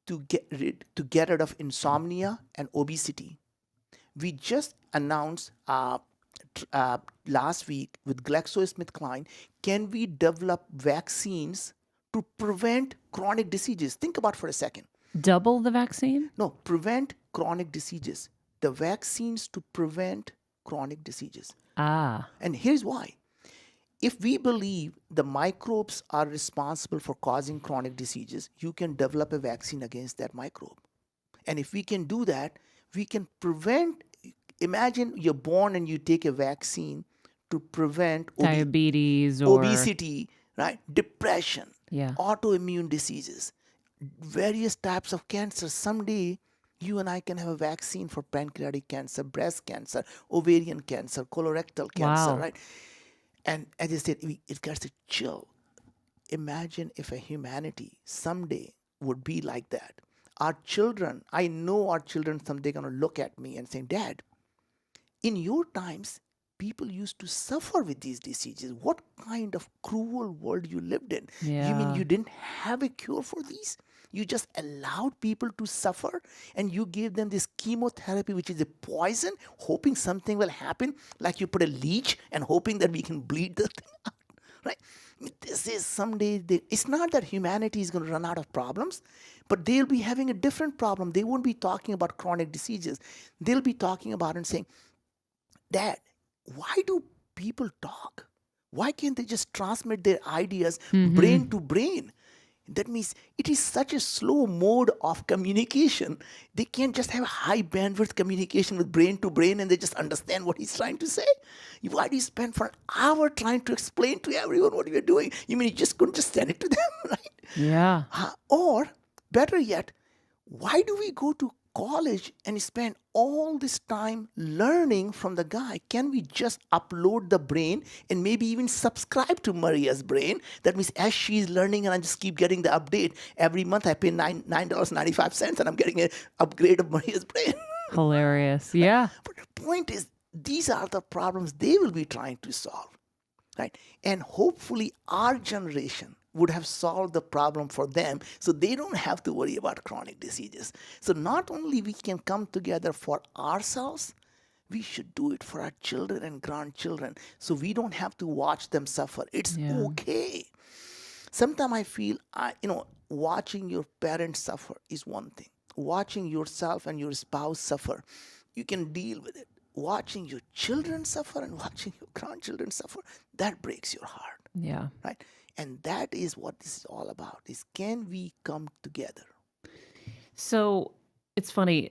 S4: to get rid of insomnia and obesity? We just announced last week with GlaxoSmithKline, can we develop vaccines to prevent chronic diseases? Think about it for a second.
S1: Double the vaccine?
S4: No, prevent chronic diseases. The vaccines to prevent chronic diseases.
S1: Ah.
S4: And here's why. If we believe the microbes are responsible for causing chronic diseases, you can develop a vaccine against that microbe. And if we can do that, we can prevent Imagine you're born and you take a vaccine to prevent
S1: Diabetes or
S4: obesity, right? Depression,
S1: yeah.
S4: autoimmune diseases, various types of cancer. Someday, you and I can have a vaccine for pancreatic cancer, breast cancer, ovarian cancer, colorectal cancer,
S1: Wow.
S4: right? And as I said, it gets a chill. Imagine if a humanity someday would be like that. Our children, I know our children someday going to look at me and say, Dad, in your times, people used to suffer with these diseases. What kind of cruel world you lived in? You mean
S1: Yeah.
S4: you didn't have a cure for these? You just allowed people to suffer and you gave them this chemotherapy, which is a poison, hoping something will happen, like you put a leech and hoping that we can bleed the thing out, right? This is someday, it's not that humanity is going to run out of problems, but they'll be having a different problem. They won't be talking about chronic diseases. They'll be talking about and saying, Dad, why do people talk? Why can't they just transmit their ideas brain to brain? That means it is such a slow mode of communication. They can't just have high bandwidth communication with brain to brain and they just understand what he's trying to say. Why do you spend for an hour trying to explain to everyone what you're doing? You mean you just couldn't just send it to them, right?
S1: Yeah.
S4: Or better yet, why do we go to college and spend all this time learning from the guy? Can we just upload the brain and maybe even subscribe to Maria's brain? That means as she's learning and I just keep getting the update, every month I pay $9.95 and I'm getting an upgrade of Maria's brain.
S1: Hilarious. Yeah.
S4: But the point is, these are the problems they will be trying to solve, right? And hopefully our generation would have solved the problem for them so they don't have to worry about chronic diseases. So not only we can come together for ourselves, we should do it for our children and grandchildren so we don't have to watch them suffer. It's okay. Sometimes I feel, watching your parents suffer is one thing. Watching yourself and your spouse suffer, you can deal with it. Watching your children suffer and watching your grandchildren suffer, that breaks your heart,
S1: Yeah.
S4: right? And that is what this is all about, is can we come together?
S1: So it's funny,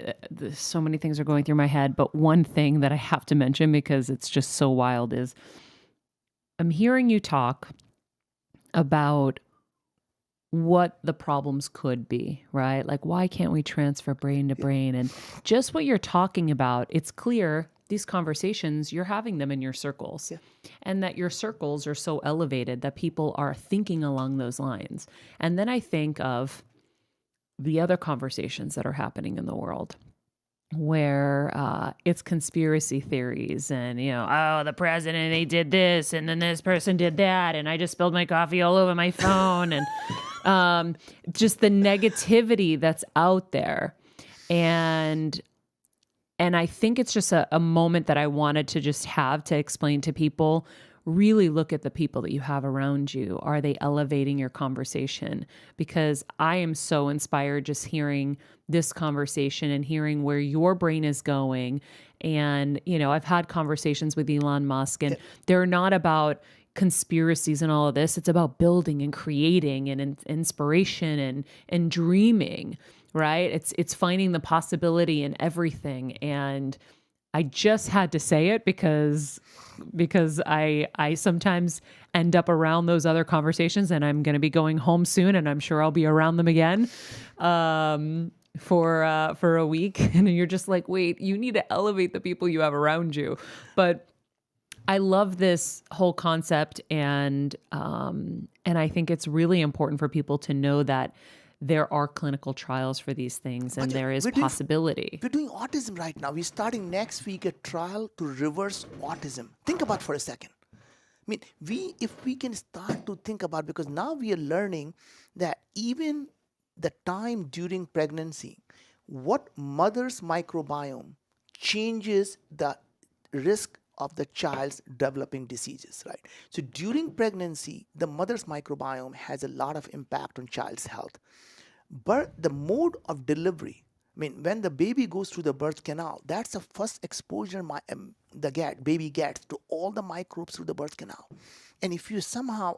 S1: so many things are going through my head, but one thing that I have to mention because it's just so wild is I'm hearing you talk about what the problems could be, right? Like, why can't we transfer brain to brain? And just what you're talking about, it's clear these conversations, you're having them in your circles, and that your circles are so elevated that people are thinking along those lines. And then I think of the other conversations that are happening in the world where it's conspiracy theories and, oh, the president, he did this and then this person did that and I just spilled my coffee all over my phone and just the negativity that's out there. And I think it's just a moment that I wanted to just have to explain to people, really look at the people that you have around you. Are they elevating your conversation? Because I am so inspired just hearing this conversation and hearing where your brain is going. And, I've had conversations with Elon Musk and they're not about conspiracies and all of this. It's about building and creating and inspiration and dreaming, right? It's finding the possibility in everything. And I just had to say it because I sometimes end up around those other conversations, and I'm going to be going home soon, and I'm sure I'll be around them again for a week. And you're just like, wait, you need to elevate the people you have around you. But I love this whole concept, and I think it's really important for people to know that there are clinical trials for these things and there is possibility.
S4: We're doing autism right now. We're starting next week a trial to reverse autism. Think about it for a second. I mean, if we can start to think about, because now we are learning that even the time during pregnancy, what mother's microbiome changes the risk of the child's developing diseases, right? So during pregnancy, the mother's microbiome has a lot of impact on child's health. But the mode of delivery, I mean, when the baby goes through the birth canal, that's the first exposure the baby gets to all the microbes through the birth canal. And if you somehow,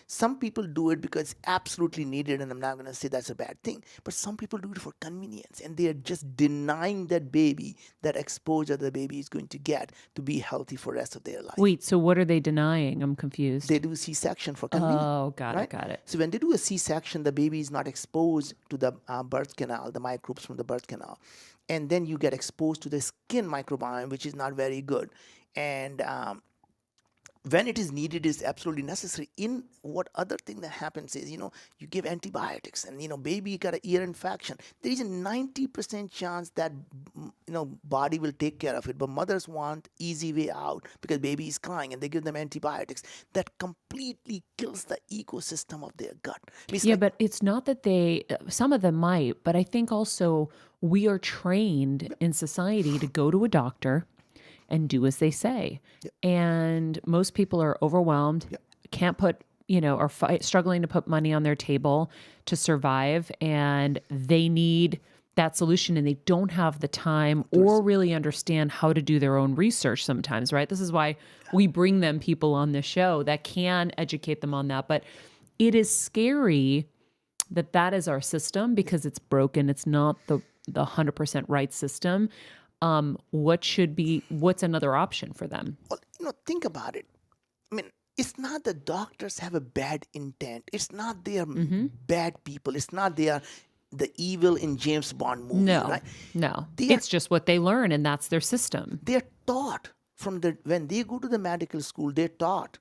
S4: some people do it because it's absolutely needed, and I'm not going to say that's a bad thing, but some people do it for convenience, and they are just denying that baby that exposure the baby is going to get to be healthy for the rest of their life.
S1: Wait, so what are they denying? I'm confused.
S4: They do C-section for convenience.
S1: Oh, got
S4: right?
S1: it, got it.
S4: So when they do a C-section, the baby is not exposed to the birth canal, the microbes from the birth canal. And then you get exposed to the skin microbiome, which is not very good. And when it is needed, is absolutely necessary. In what other thing that happens is, you give antibiotics, and baby got an ear infection. There is a 90% chance that body will take care of it, but mothers want easy way out because baby is crying, and they give them antibiotics. That completely kills the ecosystem of their gut.
S1: Yeah, but it's not that some of them might, but I think also we are trained in society to go to a doctor and do as they say.
S4: Yep.
S1: And most people are overwhelmed,
S4: Yep.
S1: can't put, are struggling to put money on their table to survive. And they need that solution, and they don't have the time or really understand how to do their own research sometimes, right? This is why we bring them people on the show that can educate them on that. But it is scary that is our system because it's broken. It's not the 100% right system. What's another option for them?
S4: Well, think about it. I mean, it's not the doctors have a bad intent. It's not they are bad people. It's not they are the evil in James Bond movie,
S1: No,
S4: right?
S1: no.
S4: They
S1: It's just what they learn, and that's their system.
S4: They're taught when they go to the medical school, they're taught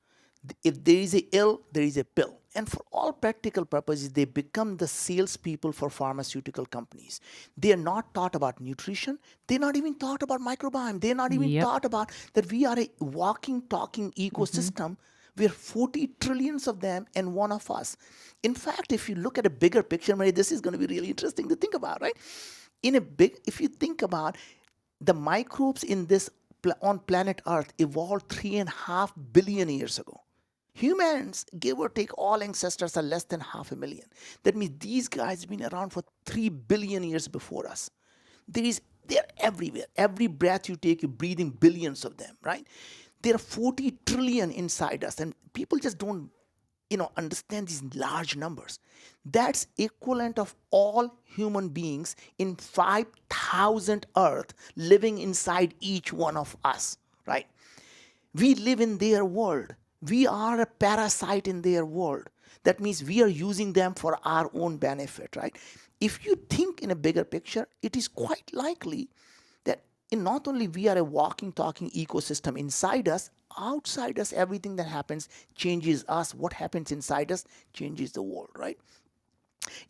S4: if there is a ill, there is a pill. And for all practical purposes, they become the salespeople for pharmaceutical companies. They are not taught about nutrition. They're not even taught about microbiome. They're not even taught about that we are a walking, talking ecosystem. We're 40 trillions of them and one of us. In fact, if you look at a bigger picture, Mary, this is going to be really interesting to think about, right? If you think about the microbes on planet Earth evolved 3.5 billion years ago. Humans, give or take, all ancestors are less than 500,000. That means these guys have been around for 3 billion years before us. They're everywhere. Every breath you take, you're breathing billions of them, right? There are 40 trillion inside us, and people just don't, understand these large numbers. That's equivalent of all human beings in 5,000 Earth living inside each one of us, right? We live in their world. We are a parasite in their world. That means we are using them for our own benefit, right? If you think in a bigger picture, it is quite likely that not only we are a walking, talking ecosystem inside us, outside us, everything that happens changes us. What happens inside us changes the world, right?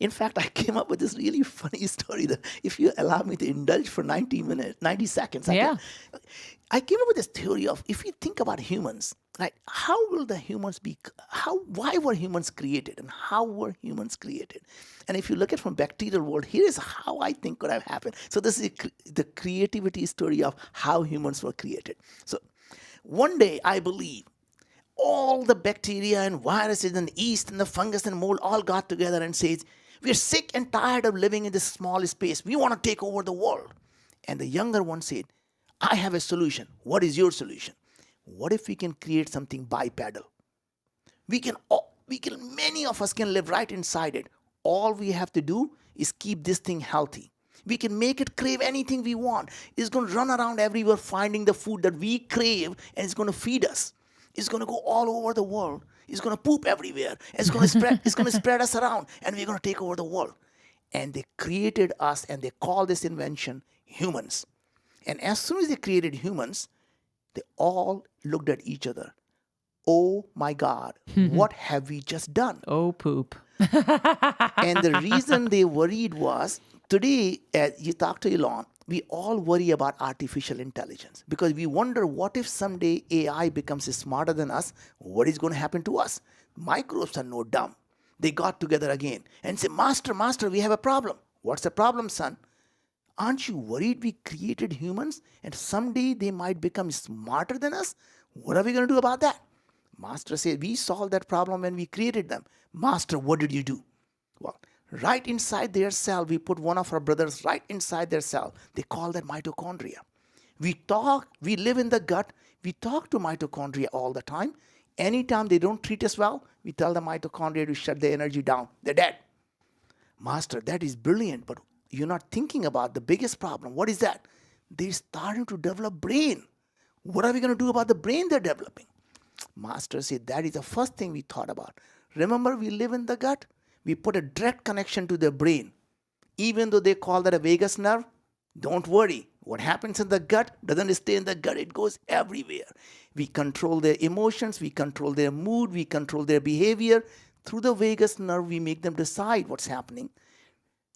S4: In fact, I came up with this really funny story that if you allow me to indulge for 90 seconds, I came up with this theory of, if you think about humans, right, how will the humans why were humans created and how were humans created? And if you look at from bacterial world, here is how I think could have happened. So this is the creativity story of how humans were created. So one day, I believe, all the bacteria and viruses and the yeast and the fungus and mold all got together and says, we're sick and tired of living in this small space. We want to take over the world. And the younger one said, I have a solution. What is your solution? What if we can create something bipedal? Many of us can live right inside it. All we have to do is keep this thing healthy. We can make it crave anything we want. It's going to run around everywhere finding the food that we crave, and it's going to feed us. It's going to go all over the world. It's going to poop everywhere. It's going to spread. It's going to spread us around, and we're going to take over the world. And they created us, and they call this invention humans. And as soon as they created humans, they all looked at each other. Oh my God, what have we just done?
S1: Oh, poop.
S4: And the reason they worried was, today, as you talk to Elon, we all worry about artificial intelligence because we wonder, what if someday AI becomes smarter than us? What is going to happen to us? Microbes are no dumb. They got together again and say, Master, we have a problem. What's the problem, son? Aren't you worried we created humans and someday they might become smarter than us? What are we going to do about that? Master said, we solved that problem when we created them. Master, what did you do? Well, right inside their cell, we put one of our brothers right inside their cell. They call that mitochondria. We live in the gut. We talk to mitochondria all the time. Anytime they don't treat us well, we tell the mitochondria to shut their energy down. They're dead. Master, that is brilliant, but you're not thinking about the biggest problem. What is that? They're starting to develop brain. What are we going to do about the brain they're developing? Master said that is the first thing we thought about. Remember, we live in the gut. We put a direct connection to the brain. Even though they call that a vagus nerve, don't worry. What happens in the gut doesn't stay in the gut. It goes everywhere. We control their emotions. We control their mood. We control their behavior. Through the vagus nerve, we make them decide what's happening.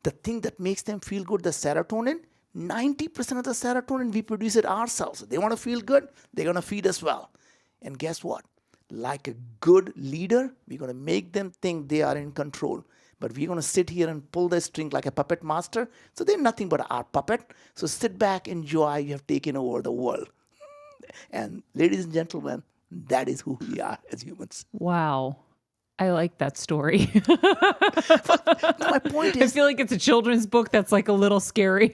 S4: The thing that makes them feel good, the serotonin, 90% of the serotonin, we produce it ourselves. They want to feel good, they're going to feed us well. And guess what? Like a good leader, we're going to make them think they are in control. But we're going to sit here and pull the string like a puppet master. So they're nothing but our puppet. So sit back, enjoy. You have taken over the world. And ladies and gentlemen, that is who we are as humans.
S1: Wow. I like that story.
S4: Now, my point
S1: I
S4: is,
S1: feel like it's a children's book that's like a little scary.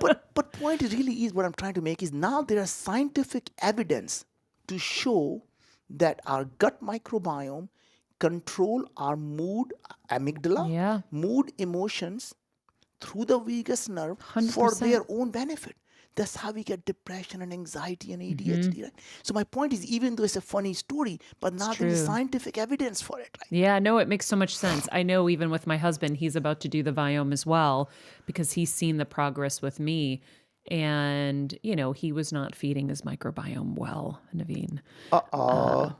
S4: but point really is what I'm trying to make is now there is scientific evidence to show that our gut microbiome control our mood, amygdala,
S1: Yeah.
S4: mood, emotions through the vagus nerve
S1: 100%.
S4: for their own benefit. That's how we get depression and anxiety and ADHD. Right? So my point is, even though it's a funny story, but now there is
S1: true.
S4: scientific evidence for it. Right?
S1: Yeah, no, it makes so much sense. I know even with my husband, he's about to do the Viome as well because he's seen the progress with me. And, he was not feeding his microbiome well, Naveen.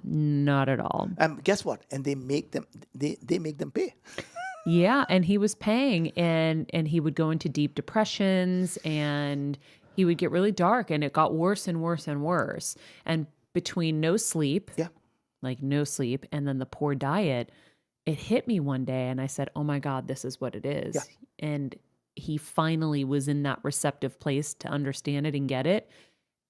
S1: Not at all.
S4: Guess what? And they make them pay.
S1: Yeah, and he was paying and he would go into deep depressions and he would get really dark and it got worse and worse and worse. And between no sleep,
S4: Yeah.
S1: like no sleep, and then the poor diet, it hit me one day and I said, oh my God, this is what it is.
S4: Yeah.
S1: And he finally was in that receptive place to understand it and get it.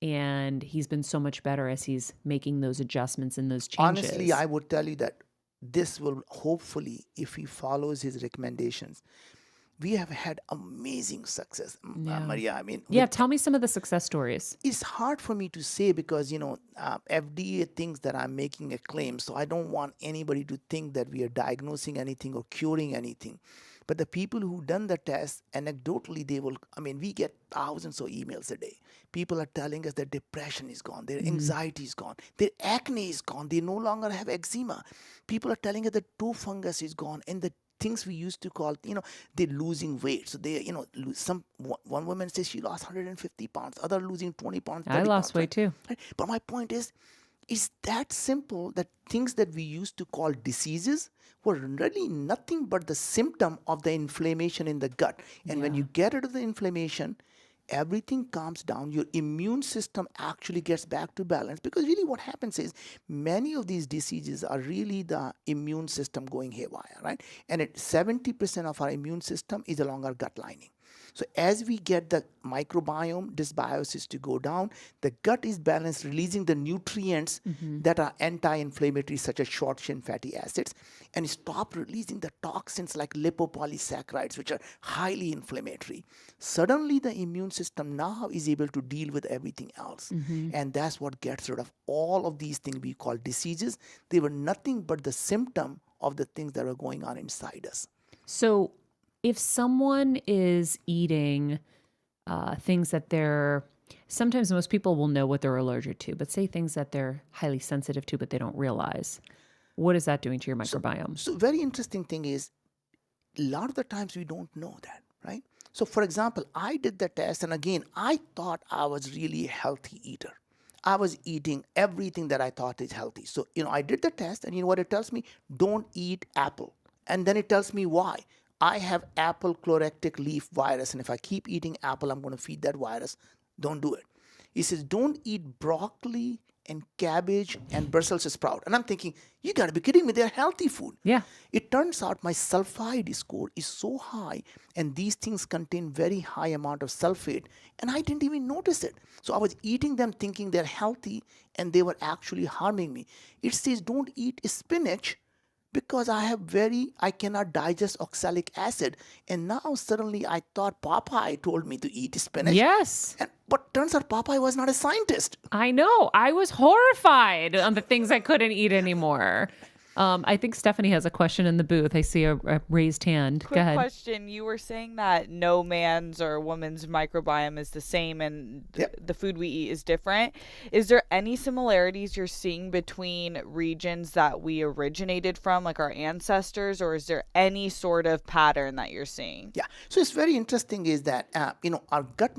S1: And he's been so much better as he's making those adjustments and those changes.
S4: Honestly, I would tell you that this will hopefully, if he follows his recommendations, we have had amazing success, Maria. I mean,
S1: Yeah, tell me some of the success stories.
S4: it's hard for me to say because, FDA thinks that I'm making a claim. So I don't want anybody to think that we are diagnosing anything or curing anything. But the people who done the test, anecdotally, we get thousands of emails a day. People are telling us their depression is gone, their anxiety is gone, their acne is gone, they no longer have eczema. People are telling us the toe fungus is gone and the things we used to call, they're losing weight. So they, one woman says she lost 150 pounds, other losing 20 pounds, 30
S1: I lost
S4: pounds,
S1: weight too.
S4: right? But my point is that simple that things that we used to call diseases were really nothing but the symptom of the inflammation in the gut. And when you get rid of the inflammation, everything calms down. Your immune system actually gets back to balance because really what happens is many of these diseases are really the immune system going haywire, right? And 70% of our immune system is along our gut lining. So as we get the microbiome dysbiosis to go down, the gut is balanced, releasing the nutrients that are anti-inflammatory, such as short-chain fatty acids, and stop releasing the toxins like lipopolysaccharides, which are highly inflammatory. Suddenly, the immune system now is able to deal with everything else. And that's what gets rid of all of these things we call diseases. They were nothing but the symptom of the things that are going on inside us.
S1: So if someone is eating things that sometimes most people will know what they're allergic to, but say things that they're highly sensitive to, but they don't realize, what is that doing to your microbiome?
S4: So very interesting thing is, a lot of the times we don't know that, right? So for example, I did the test and again, I thought I was really a healthy eater. I was eating everything that I thought is healthy. So, I did the test and you know what it tells me? Don't eat apple. And then it tells me why. I have apple chlorhexidine leaf virus, and if I keep eating apple, I'm going to feed that virus. Don't do it. He says, don't eat broccoli and cabbage and Brussels sprout. And I'm thinking, you got to be kidding me. They're healthy food.
S1: Yeah.
S4: It turns out my sulfide score is so high, and these things contain very high amount of sulfate, and I didn't even notice it. So I was eating them thinking they're healthy, and they were actually harming me. It says, don't eat spinach, because I cannot digest oxalic acid. And now suddenly I thought Popeye told me to eat spinach.
S1: Yes.
S4: And But turns out Popeye was not a scientist.
S1: I know. I was horrified on the things I couldn't eat anymore. I think Stephanie has a question in the booth. I see a raised hand. Go
S2: Quick
S1: ahead.
S2: question. You were saying that no man's or woman's microbiome is the same and
S4: Yep.
S2: the food we eat is different. Is there any similarities you're seeing between regions that we originated from, like our ancestors, or is there any sort of pattern that you're seeing?
S4: Yeah. So it's very interesting is that, our gut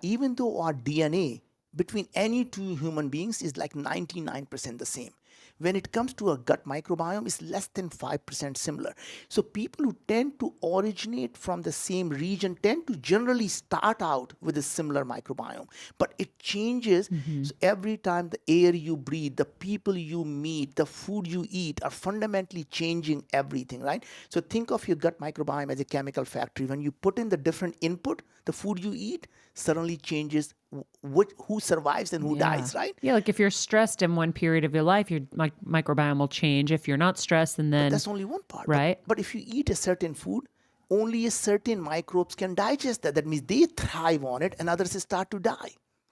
S4: even though our DNA between any two human beings is like 99% the same. When it comes to a gut microbiome, it's less than 5% similar. So people who tend to originate from the same region tend to generally start out with a similar microbiome. But it changes so every time the air you breathe, the people you meet, the food you eat are fundamentally changing everything, right? So think of your gut microbiome as a chemical factory. When you put in the different input, the food you eat suddenly changes who survives and who dies, right?
S1: Yeah, like if you're stressed in one period of your life, your microbiome will change. If you're not stressed, and then
S4: That's only one part.
S1: Right.
S4: But if you eat a certain food, only a certain microbes can digest that. That means they thrive on it and others start to die,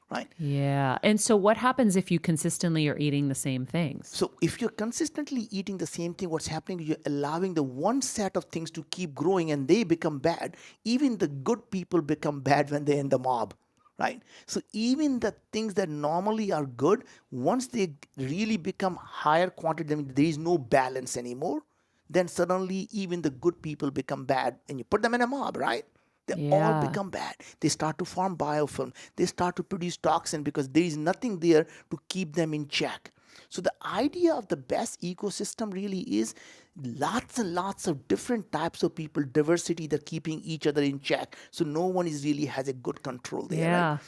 S4: right?
S1: yeah. And so what happens if you consistently are eating the same things?
S4: So if you're consistently eating the same thing, what's happening, you're allowing the one set of things to keep growing and they become bad. Even the good people become bad when they're in the mob, right? So even the things that normally are good, once they really become higher quantity, there is no balance anymore, then suddenly even the good people become bad and you put them in a mob, right? They all
S1: Yeah.
S4: become bad. They start to form biofilm. They start to produce toxin because there is nothing there to keep them in check. So the idea of the best ecosystem really is lots and lots of different types of people, diversity that keeping each other in check. So no one is really has a good control there.
S1: Yeah.
S4: Right?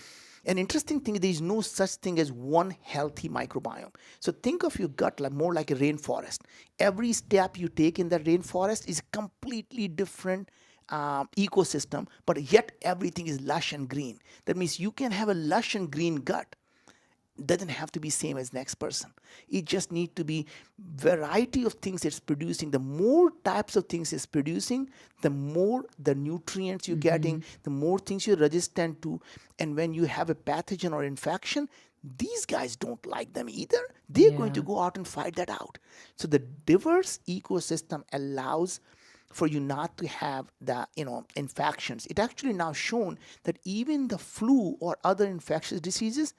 S4: An interesting thing, there is no such thing as one healthy microbiome. So think of your gut like more like a rainforest. Every step you take in that rainforest is completely different ecosystem, but yet everything is lush and green. That means you can have a lush and green gut. Doesn't have to be same as next person. It just need to be variety of things it's producing. The more types of things it's producing, the more the nutrients you're getting, the more things you're resistant to. And when you have a pathogen or infection, these guys don't like them either. They're going to go out and fight that out. So the diverse ecosystem allows for you not to have the infections. It actually now shown that even the flu or other infectious diseases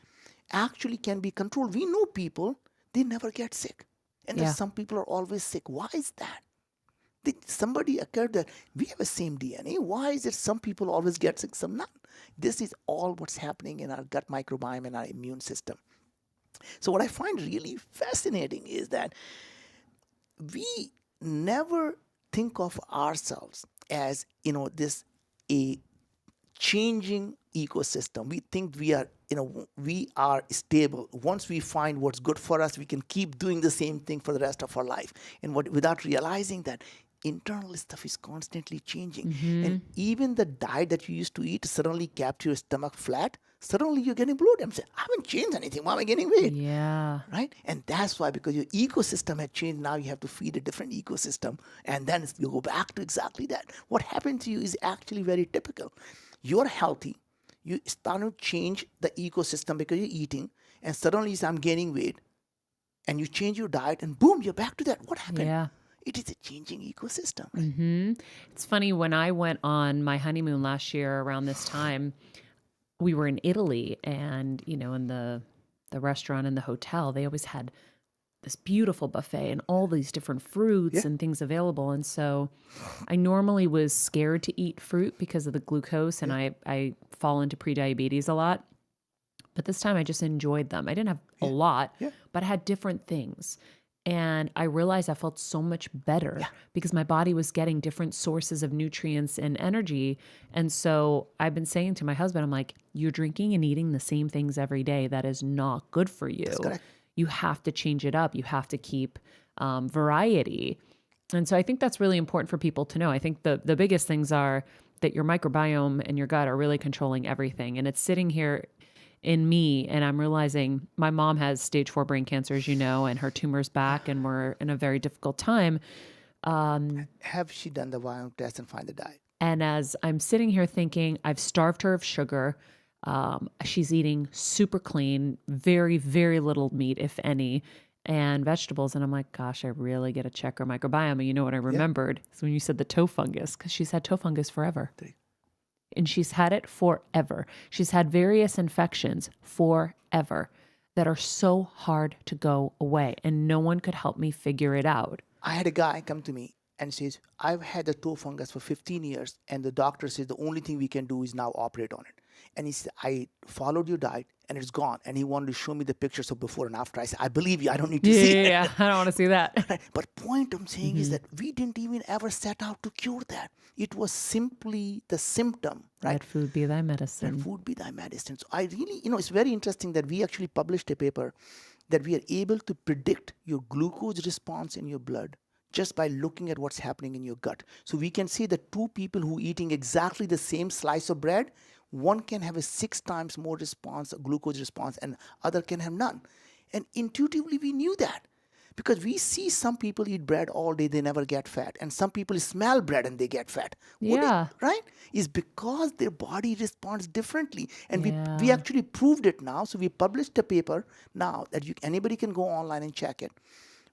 S4: actually can be controlled. We know people, they never get sick. And there's some people are always sick. Why is that? Somebody occurred that we have the same DNA. Why is it some people always get sick, some not? This is all what's happening in our gut microbiome and our immune system. So what I find really fascinating is that we never think of ourselves as, this a changing ecosystem. We think we are stable. Once we find what's good for us, we can keep doing the same thing for the rest of our life. And without realizing that internal stuff is constantly changing. And even the diet that you used to eat suddenly kept your stomach flat. Suddenly you're getting bloated. I'm saying, I haven't changed anything. Why am I getting weight?
S1: Yeah.
S4: Right? And that's why, because your ecosystem had changed, now you have to feed a different ecosystem. And then you go back to exactly that. What happened to you is actually very typical. You're healthy. You start to change the ecosystem because you're eating. And suddenly you say, I'm gaining weight. And you change your diet and boom, you're back to that. What happened?
S1: Yeah.
S4: It is a changing ecosystem. Right?
S1: It's funny, when I went on my honeymoon last year around this time, we were in Italy, and in the restaurant and the hotel, they always had this beautiful buffet and all these different fruits and things available. And so I normally was scared to eat fruit because of the glucose, and I fall into prediabetes a lot. But this time I just enjoyed them. I didn't have a lot, but I had different things. And I realized I felt so much better because my body was getting different sources of nutrients and energy. And so I've been saying to my husband, I'm like, you're drinking and eating the same things every day. That is not good for you.
S4: That's correct.
S1: You have to change it up. You have to keep variety. And so I think that's really important for people to know. I think the biggest things are that your microbiome and your gut are really controlling everything. And it's sitting here in me, and I'm realizing my mom has stage 4 brain cancer, as you know, and her tumor's back, and we're in a very difficult time.
S4: Have she done the biome test and find the diet?
S1: And as I'm sitting here thinking, I've starved her of sugar, She's eating super clean, very, very little meat, if any, and vegetables. And I'm like, gosh, I really got to check her microbiome. And you know what I remembered? Is when you said the toe fungus, because she's had toe fungus forever. And she's had it forever. She's had various infections forever that are so hard to go away. And no one could help me figure it out.
S4: I had a guy come to me and says, I've had a toe fungus for 15 years, and the doctor says the only thing we can do is now operate on it. And he said, I followed your diet and it's gone. And he wanted to show me the pictures of before and after. I said, I believe you. I don't need to see it.
S1: Yeah, I don't want to see that.
S4: Right? But point I'm saying is that we didn't even ever set out to cure that. It was simply the symptom, right?
S1: Let food be thy medicine.
S4: Let food be thy medicine. So I really, it's very interesting that we actually published a paper that we are able to predict your glucose response in your blood just by looking at what's happening in your gut. So we can see that two people who are eating exactly the same slice of bread, one can have a 6 times more response, a glucose response, and other can have none. And intuitively we knew that because we see some people eat bread all day, they never get fat. And some people smell bread and they get fat.
S1: Yeah.
S4: Right? Is because their body responds differently. And we actually proved it now. So we published a paper now that anybody can go online and check it.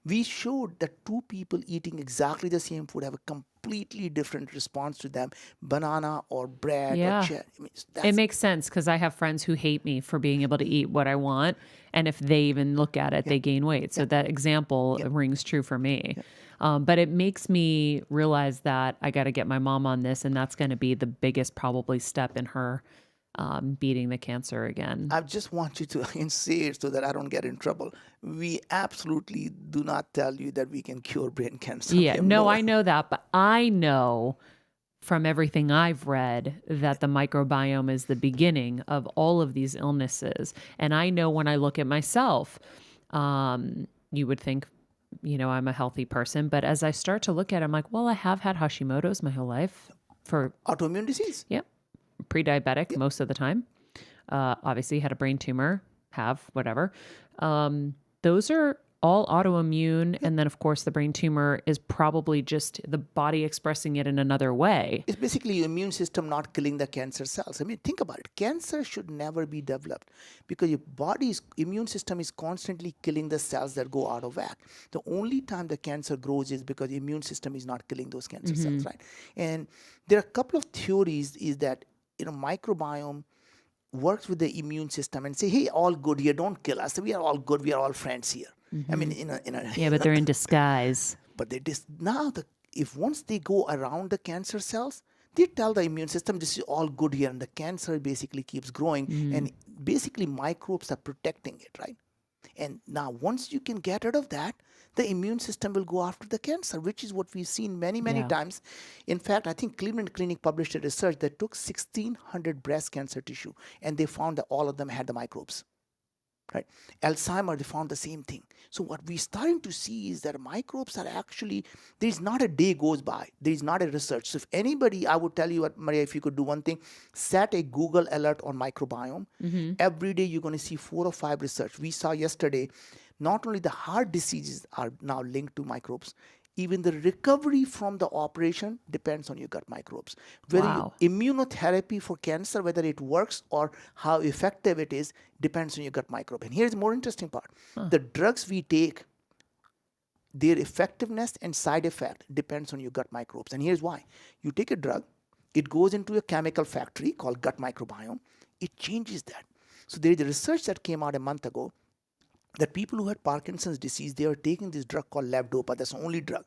S4: We showed that two people eating exactly the same food have a completely different response to them, banana or bread or cherry. I mean,
S1: it makes sense because I have friends who hate me for being able to eat what I want. And if they even look at it, they gain weight. So that example rings true for me. But it makes me realize that I got to get my mom on this. And that's going to be the biggest probably step in her beating the cancer again.
S4: I just want you to say it so that I don't get in trouble. We absolutely do not tell you that we can cure brain cancer.
S1: Yeah, no, I know that. But I know from everything I've read that the microbiome is the beginning of all of these illnesses. And I know when I look at myself, you would think, I'm a healthy person. But as I start to look at it, I'm like, well, I have had Hashimoto's my whole life. For
S4: autoimmune disease.
S1: Yep. Pre-diabetic most of the time. Obviously had a brain tumor, whatever. Those are all autoimmune. And then of course the brain tumor is probably just the body expressing it in another way.
S4: It's basically your immune system not killing the cancer cells. I mean, think about it. Cancer should never be developed because your body's immune system is constantly killing the cells that go out of whack. The only time the cancer grows is because the immune system is not killing those cancer cells, right? And there are a couple of theories is that microbiome works with the immune system and say, hey, all good here, don't kill us. We are all good. We are all friends here. I mean,
S1: but they're in disguise.
S4: But if once they go around the cancer cells, they tell the immune system this is all good here, and the cancer basically keeps growing, and basically microbes are protecting it, right? And now once you can get rid of that, the immune system will go after the cancer, which is what we've seen many times. In fact, I think Cleveland Clinic published a research that took 1,600 breast cancer tissue, and they found that all of them had the microbes. Right? Alzheimer, they found the same thing. So what we're starting to see is that microbes are actually, there's not a day goes by. There's not a research. So if anybody, I would tell you, Maria, if you could do one thing, set a Google alert on microbiome. Every day you're going to see 4 or 5 research. We saw yesterday, not only the heart diseases are now linked to microbes, even the recovery from the operation depends on your gut microbes. Whether immunotherapy for cancer, whether it works or how effective it is, depends on your gut microbe. And here's the more interesting part. The drugs we take, their effectiveness and side effect depends on your gut microbes. And here's why. You take a drug, it goes into a chemical factory called gut microbiome. It changes that. So there is a research that came out a month ago that people who had Parkinson's disease, they are taking this drug called levodopa. That's the only drug.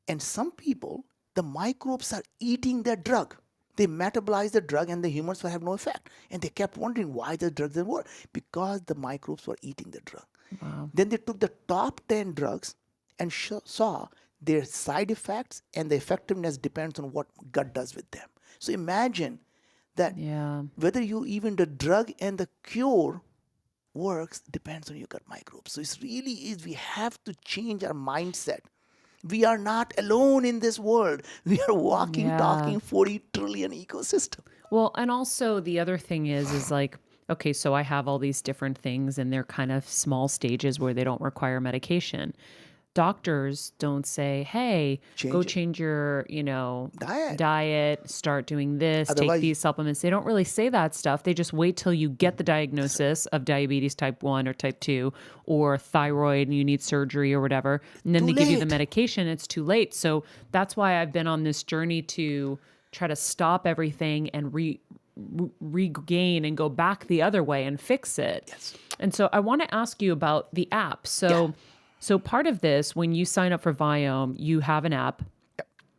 S4: And some people, the microbes are eating that drug. They metabolize the drug and the humans will have no effect. And they kept wondering why the drug didn't work. Because the microbes were eating the drug.
S1: Wow.
S4: Then they took the top 10 drugs and saw their side effects and the effectiveness depends on what gut does with them. So imagine that whether you even the drug and the cure works depends on your gut microbes. So it really is, we have to change our mindset. We are not alone in this world. We are walking, talking 40 trillion ecosystem.
S1: Well, and also the other thing is like, okay, so I have all these different things and they're kind of small stages where they don't require medication. doctors don't say, hey, go
S4: Change it.
S1: change your,
S4: Diet.
S1: start doing this, take
S4: Otherwise,
S1: these supplements. They don't really say that stuff. They just wait till you get the diagnosis of diabetes type 1 or type 2 or thyroid and you need surgery or whatever. And then
S4: Too
S1: they give you the
S4: late.
S1: medication. It's too late. So that's why I've been on this journey to try to stop everything and regain and go back the other way and fix it.
S4: Yes.
S1: And so I want to ask you about the app. So part of this, when you sign up for Viome, you have an app,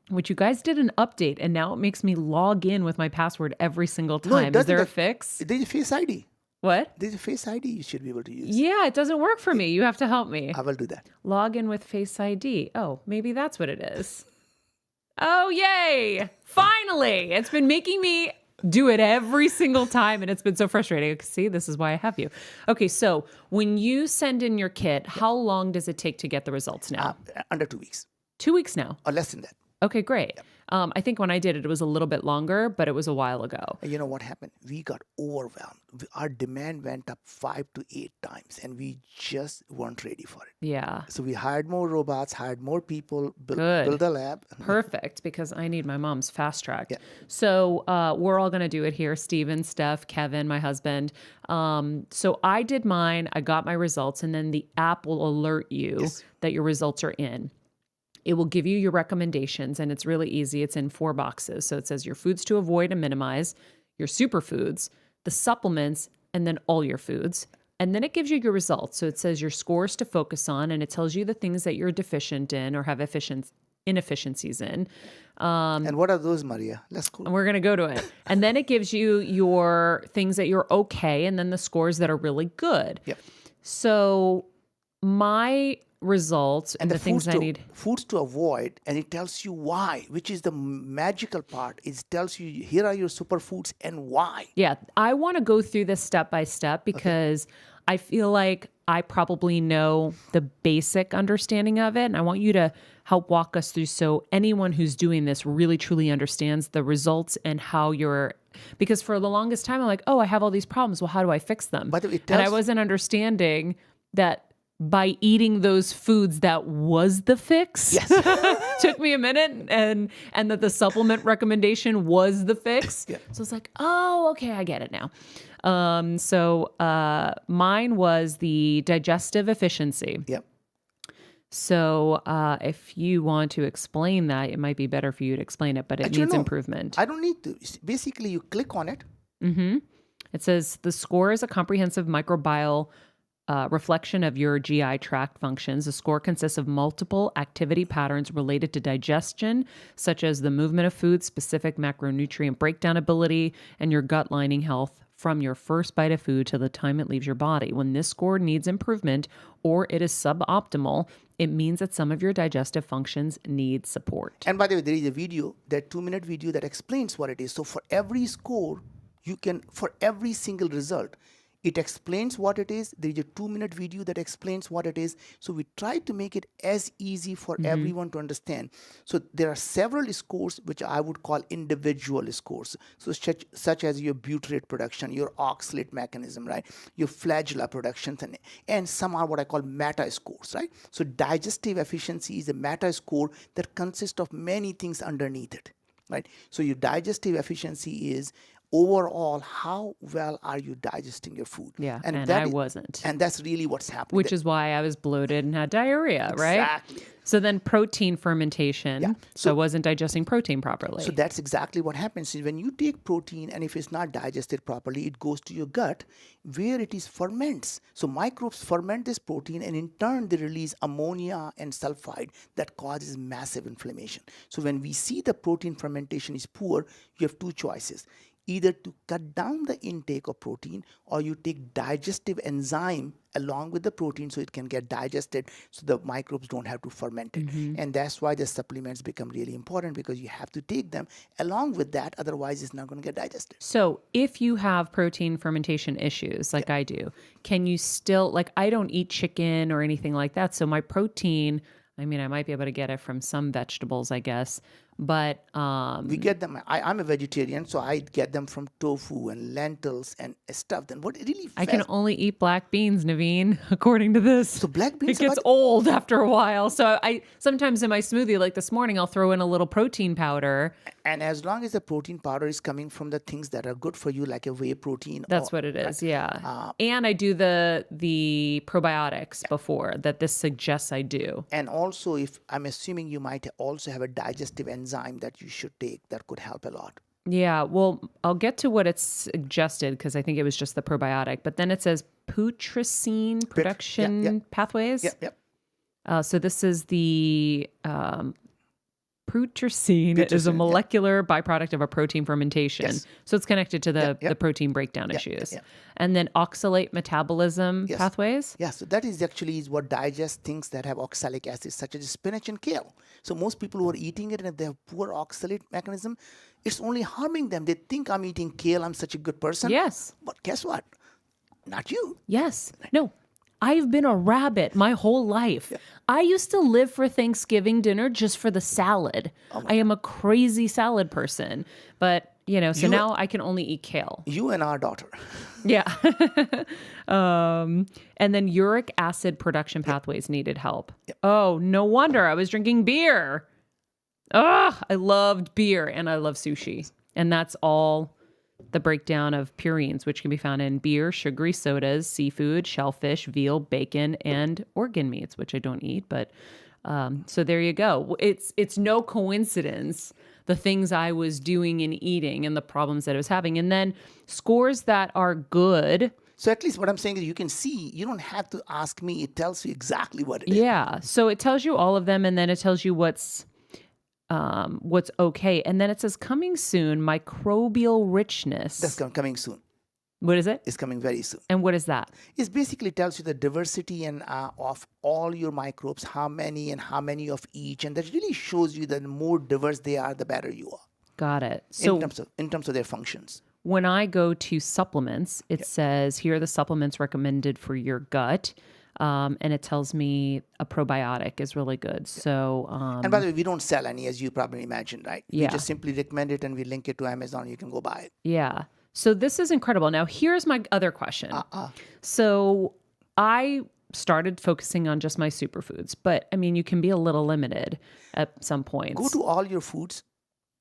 S1: which you guys did an update, and now it makes me log in with my password every single
S4: No, it
S1: time. Is
S4: doesn't.
S1: there a fix?
S4: There's a Face ID.
S1: What?
S4: There's a Face ID you should be able to use.
S1: Yeah, it doesn't work for me. You have to help me.
S4: I will do that.
S1: Log in with Face ID. Oh, maybe that's what it is. Oh, yay. Finally. It's been making me do it every single time, and it's been so frustrating. See, this is why I have you. Okay, so when you send in your kit, how long does it take to get the results now?
S4: Under 2 weeks
S1: 2 weeks now.
S4: or less than that.
S1: Okay, great. I think when I did it, it was a little bit longer, but it was a while ago.
S4: And you know what happened? We got overwhelmed. Our demand went up 5 to 8 times, and we just weren't ready for it.
S1: Yeah.
S4: So we hired more robots, hired more people,
S1: Good.
S4: build a lab.
S1: Perfect, because I need my mom's fast track.
S4: Yeah.
S1: So we're all going to do it here. Steven, Steph, Kevin, my husband. So I did mine. I got my results, and then the app will alert you that your results are in. It will give you your recommendations, and it's really easy. It's in 4 boxes. So it says your foods to avoid and minimize, your superfoods, the supplements, and then all your foods. And then it gives you your results. So it says your scores to focus on, and it tells you the things that you're deficient in or have inefficiencies in.
S4: And what are those, Maria? Let's go.
S1: And we're going to go to it. And then it gives you your things that you're okay, and then the scores that are really good.
S4: Yep.
S1: So my results and the things I need.
S4: Foods to avoid, and it tells you why, which is the magical part. It tells you here are your superfoods and why.
S1: Yeah, I want to go through this step by step because I feel like I probably know the basic understanding of it, and I want you to help walk us through so anyone who's doing this really truly understands the results and how you're. Because for the longest time, I'm like, oh, I have all these problems. Well, how do I fix them?
S4: By the way,
S1: and I wasn't understanding that by eating those foods, that was the fix.
S4: Yes.
S1: Took me a minute, and that the supplement recommendation was the fix.
S4: Yeah.
S1: So it's like, oh, okay, I get it now. So mine was the digestive efficiency.
S4: Yep.
S1: So if you want to explain that, it might be better for you to explain it, but it
S4: Actually,
S1: needs
S4: no.
S1: improvement.
S4: I don't need to. Basically, you click on it.
S1: Mm-hmm. It says the score is a comprehensive microbial reflection of your GI tract functions. The score consists of multiple activity patterns related to digestion, such as the movement of food, specific macronutrient breakdown ability, and your gut lining health from your first bite of food to the time it leaves your body. When this score needs improvement or it is suboptimal, it means that some of your digestive functions need support.
S4: And by the way, there is a video, that 2-minute video that explains what it is. So for every score, for every single result, it explains what it is. There is a 2-minute video that explains what it is. So we try to make it as easy for everyone to understand. So there are several scores which I would call individual scores. So such as your butyrate production, your oxalate mechanism, right? Your flagella productions, and some are what I call meta scores, right? So digestive efficiency is a meta score that consists of many things underneath it, right? So your digestive efficiency is overall, how well are you digesting your food?
S1: Yeah, and I wasn't.
S4: And that's really what's happening.
S1: Which is why I was bloated and had diarrhea, right?
S4: Exactly.
S1: So then protein fermentation.
S4: Yeah.
S1: So I wasn't digesting protein properly.
S4: So that's exactly what happens. Is when you take protein and if it's not digested properly, it goes to your gut where it is ferments. So microbes ferment this protein and in turn they release ammonia and sulfide that causes massive inflammation. So when we see the protein fermentation is poor, you have 2 choices. Either to cut down the intake of protein or you take digestive enzyme along with the protein so it can get digested so the microbes don't have to ferment it. And that's why the supplements become really important because you have to take them along with that. Otherwise, it's not going to get digested.
S1: So if you have protein fermentation issues like I do, can you still, like I don't eat chicken or anything like that. So my protein, I mean, I might be able to get it from some vegetables, I guess. but
S4: We get them. I'm a vegetarian, so I get them from tofu and lentils and stuff. Then what really
S1: I can only eat black beans, Naveen, according to this.
S4: So black beans
S1: It gets
S4: are
S1: old after a while. So I sometimes in my smoothie, like this morning, I'll throw in a little protein powder.
S4: and as long as the protein powder is coming from the things that are good for you, like a whey protein.
S1: That's what it is, yeah. And I do the probiotics before that this suggests I do.
S4: And also, if I'm assuming you might also have a digestive enzyme that you should take that could help a lot.
S1: Yeah, well, I'll get to what it's suggested because I think it was just the probiotic. But then it says putrescine production pathways.
S4: Yep.
S1: So this is the putrescine is a molecular byproduct of a protein fermentation.
S4: Yes.
S1: So it's connected to the protein breakdown issues. And then oxalate metabolism pathways.
S4: Yeah, so that is actually what digests things that have oxalic acid, such as spinach and kale. So most people who are eating it and if they have poor oxalate mechanism, it's only harming them. They think I'm eating kale, I'm such a good person.
S1: Yes.
S4: But guess what? Not you.
S1: Yes. No. I've been a rabbit my whole life. I used to live for Thanksgiving dinner just for the salad. I am a crazy salad person. But, so now I can only eat kale.
S4: You and our daughter.
S1: Yeah. And then uric acid production pathways needed help. Oh, no wonder I was drinking beer. I loved beer and I love sushi. And that's all the breakdown of purines, which can be found in beer, sugary sodas, seafood, shellfish, veal, bacon, and organ meats, which I don't eat. But so there you go. It's no coincidence the things I was doing and eating and the problems that I was having. And then scores that are good.
S4: So at least what I'm saying is you can see, you don't have to ask me. It tells you exactly what it is.
S1: Yeah. So it tells you all of them, and then it tells you what's okay. And then it says coming soon, microbial richness.
S4: That's coming soon.
S1: What is it?
S4: It's coming very soon.
S1: And what is that?
S4: It basically tells you the diversity and of all your microbes, how many of each, and that really shows you that the more diverse they are, the better you are.
S1: Got it. So
S4: in terms of their functions.
S1: When I go to supplements, it says here are the supplements recommended for your gut. And it tells me a probiotic is really good. So,
S4: and by the way, we don't sell any, as you probably imagine, right?
S1: Yeah.
S4: We just simply recommend it and we link it to Amazon. You can go buy it.
S1: Yeah. So this is incredible. Now, here's my other question. So I started focusing on just my superfoods, but I mean, you can be a little limited at some points.
S4: Go to all your foods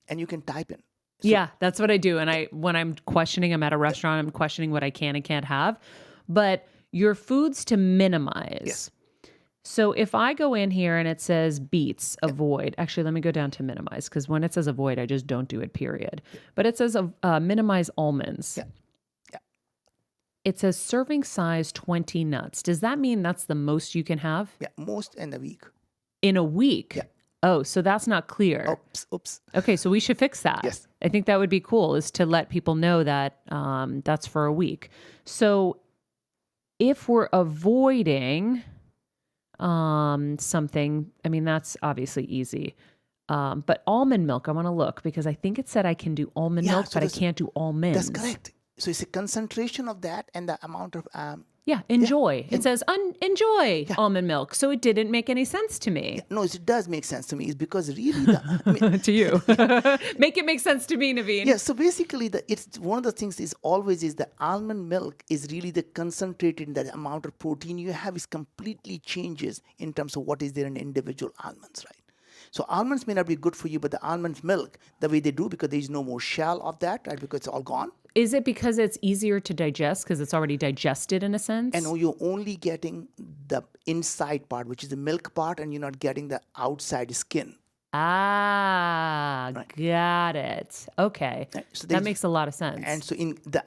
S4: and you can type in. So,
S1: yeah, that's what I do. And when I'm questioning, I'm at a restaurant, I'm questioning what I can and can't have. But your foods to minimize.
S4: Yes.
S1: So if I go in here and it says beets, avoid. Actually, let me go down to minimize, because when it says avoid, I just don't do it, period. But it says minimize almonds.
S4: Yeah.
S1: It says serving size 20 nuts. Does that mean that's the most you can have?
S4: Yeah, most in a week.
S1: In a week?
S4: Yeah.
S1: Oh, so that's not clear.
S4: Oops.
S1: Okay, so we should fix that.
S4: Yes.
S1: I think that would be cool, is to let people know that that's for a week. So if we're avoiding something, I mean, that's obviously easy. But almond milk, I want to look, because I think it said I can do almond milk, but I can't do almonds.
S4: That's correct. So it's a concentration of that and the amount of...
S1: enjoy. It says enjoy almond milk. So it didn't make any sense to me.
S4: No, it does make sense to me. It's because really...
S1: to you. Make it make sense to me, Naveen.
S4: Yeah, so basically, it's one of the things is always is the almond milk is really the concentrated, the amount of protein you have is completely changes in terms of what is there in individual almonds, right? So almonds may not be good for you, but the almond milk, the way they do, because there is no more shell of that, right? Because it's all gone.
S1: Is it because it's easier to digest because it's already digested in a sense?
S4: And you're only getting the inside part, which is the milk part, and you're not getting the outside skin.
S1: Got it. Okay.
S4: Right. So
S1: that makes a lot of sense.
S4: And so in the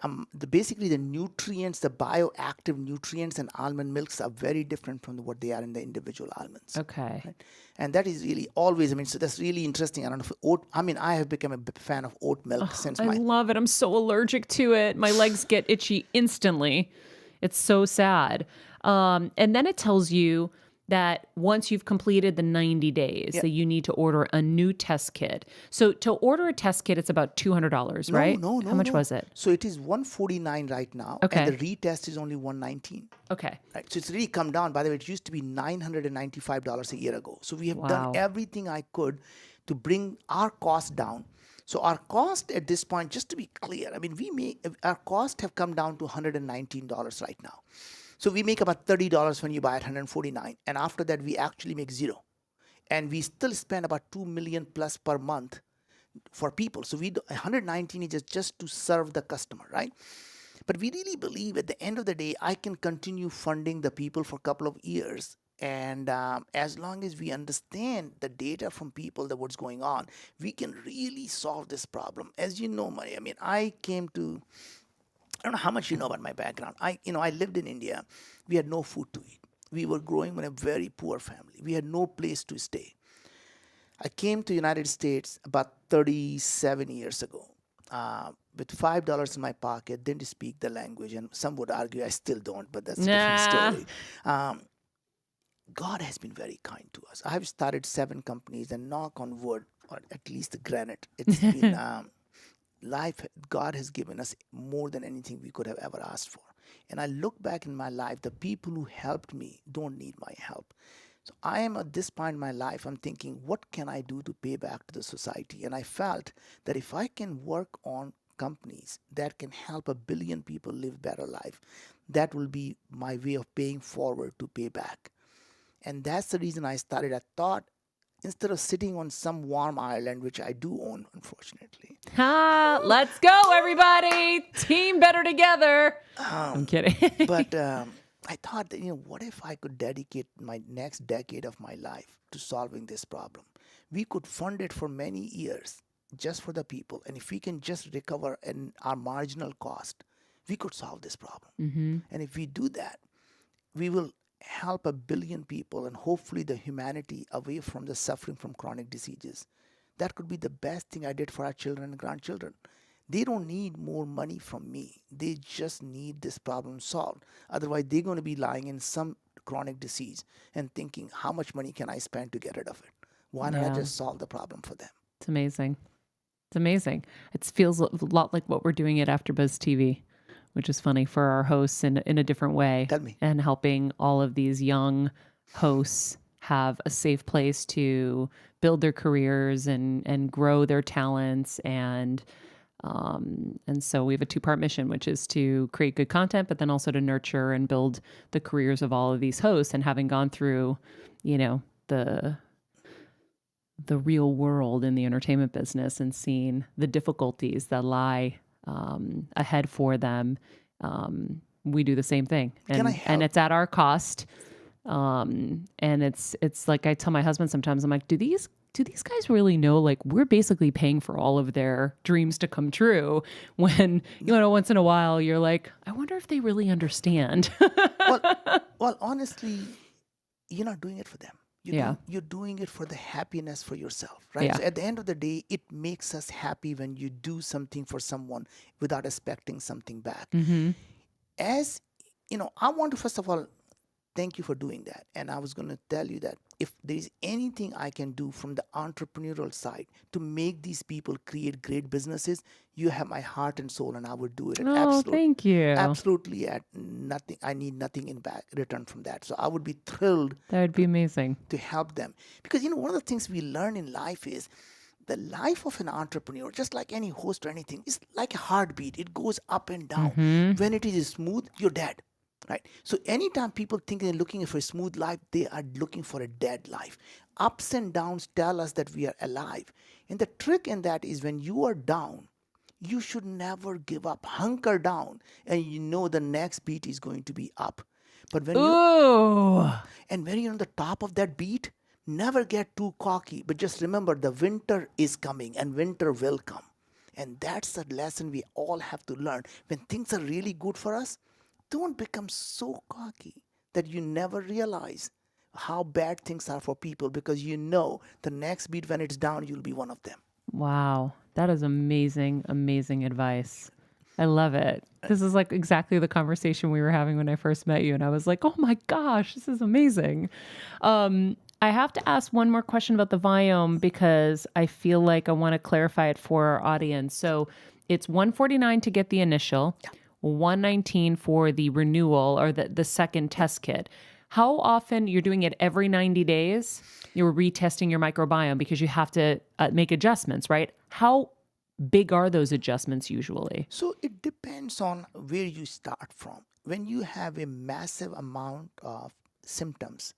S4: basically the nutrients, the bioactive nutrients in almond milks are very different from what they are in the individual almonds.
S1: Okay.
S4: Right? And that is really always, so that's really interesting. I don't know if I have become a big fan of oat milk since
S1: I love it. I'm so allergic to it. My legs get itchy instantly. It's so sad. And then it tells you that once you've completed the 90 days, that you need to order a new test kit. So to order a test kit, it's about $200, right?
S4: No.
S1: How much was it?
S4: So it is $149 right now.
S1: Okay.
S4: And the retest is only $119.
S1: Okay.
S4: Right. So it's really come down. By the way, it used to be $995 a year ago. So we have done everything I could to bring our cost down. So our cost at this point, just to be clear, I mean, our costs have come down to $119 right now. So we make about $30 when you buy at $149, and after that we actually make zero, and we still spend about $2 million plus per month for people. So 119 is just to serve the customer, right? But we really believe at the end of the day, I can continue funding the people for a couple of years. And as long as we understand the data from people that what's going on, we can really solve this problem. As you know, Maria, I mean, I don't know how much you know about my background. I lived in India. We had no food to eat. We were growing in a very poor family. We had no place to stay. I came to the United States about 37 years ago with $5 in my pocket, didn't speak the language, and some would argue I still don't, but that's a different story. God has been very kind to us. I've started 7 companies, and knock on wood, or at least the granite, it's been life. God has given us more than anything we could have ever asked for. And I look back in my life, the people who helped me don't need my help. So I am at this point in my life, I'm thinking, what can I do to pay back to the society? And I felt that if I can work on companies that can help 1 billion people live better life, that will be my way of paying forward to pay back. And that's the reason I started. I thought, instead of sitting on some warm island, which I do own, unfortunately.
S1: Let's go, everybody. Team better together. I'm kidding.
S4: But I thought that, what if I could dedicate my next decade of my life to solving this problem? We could fund it for many years just for the people. And if we can just recover our marginal cost, we could solve this problem.
S1: Mm-hmm.
S4: And if we do that, we will help 1 billion people and hopefully the humanity away from the suffering from chronic diseases. That could be the best thing I did for our children and grandchildren. They don't need more money from me. They just need this problem solved. Otherwise, they're going to be lying in some chronic disease and thinking, how much money can I spend to get rid of it? Why don't I just solve the problem for them?
S1: It's amazing. It's amazing. It feels a lot like what we're doing at AfterBuzz TV, which is funny for our hosts in a different way.
S4: Tell me.
S1: And helping all of these young hosts have a safe place to build their careers and grow their talents. And so we have a 2-part mission, which is to create good content, but then also to nurture and build the careers of all of these hosts. And having gone through, the real world in the entertainment business and seen the difficulties that lie ahead for them, we do the same thing, and it's at our cost. And it's like I tell my husband sometimes, I'm like, do these guys really know, like, we're basically paying for all of their dreams to come true? When once in a while you're like, I wonder if they really understand.
S4: well, honestly, you're not doing it for them. You're doing it for the happiness for yourself, right?
S1: Yeah.
S4: So at the end of the day, it makes us happy when you do something for someone without expecting something back.
S1: Mm-hmm.
S4: As I want to first of all thank you for doing that. And I was going to tell you that if there is anything I can do from the entrepreneurial side to make these people create great businesses, you have my heart and soul, and I would do it.
S1: Thank you.
S4: Absolutely at nothing. I need nothing in back return from that. So I would be thrilled.
S1: That would be amazing
S4: to help them, because one of the things we learn in life is the life of an entrepreneur, just like any host or anything, is like a heartbeat. It goes up and down.
S1: Mm-hmm.
S4: When it is smooth, you're dead. Right. So anytime people think they're looking for a smooth life, they are looking for a dead life. Ups and downs tell us that we are alive. And the trick in that is when you are down, you should never give up. Hunker down, and the next beat is going to be up. But when you're on the top of that beat, never get too cocky. But just remember, the winter is coming, and winter will come. And that's the lesson we all have to learn. When things are really good for us, don't become so cocky that you never realize how bad things are for people, because the next beat when it's down, you'll be one of them.
S1: Wow. That is amazing, amazing advice. I love it. This is like exactly the conversation we were having when I first met you. And I was like, oh my gosh, this is amazing. I have to ask one more question about the Viome, because I feel like I want to clarify it for our audience. So it's $149 to get the initial. Yeah. $119 for the renewal or the second test kit. How often you're doing it every 90 days? You're retesting your microbiome because you have to make adjustments, right? How big are those adjustments usually?
S4: So it depends on where you start from. When you have a massive amount of symptoms,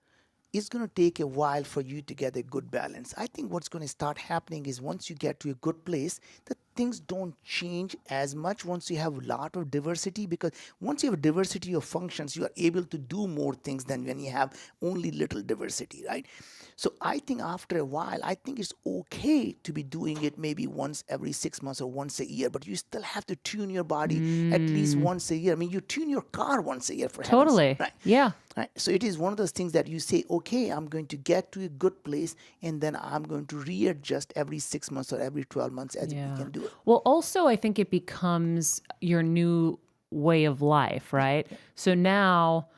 S4: it's going to take a while for you to get a good balance. I think what's going to start happening is once you get to a good place, the things don't change as much once you have a lot of diversity, because once you have diversity of functions, you are able to do more things than when you have only little diversity, right? So I think after a while, I think it's okay to be doing it maybe once every 6 months or once a year, but you still have to tune your body at least once a year. I mean, you tune your car once a year for heaven's
S1: Totally.
S4: sake, right?
S1: Yeah.
S4: Right. So it is one of those things that you say, okay, I'm going to get to a good place, and then I'm going to readjust every 6 months or every 12 months as we can do it.
S1: Well, also, I think it becomes your new way of life, right? So now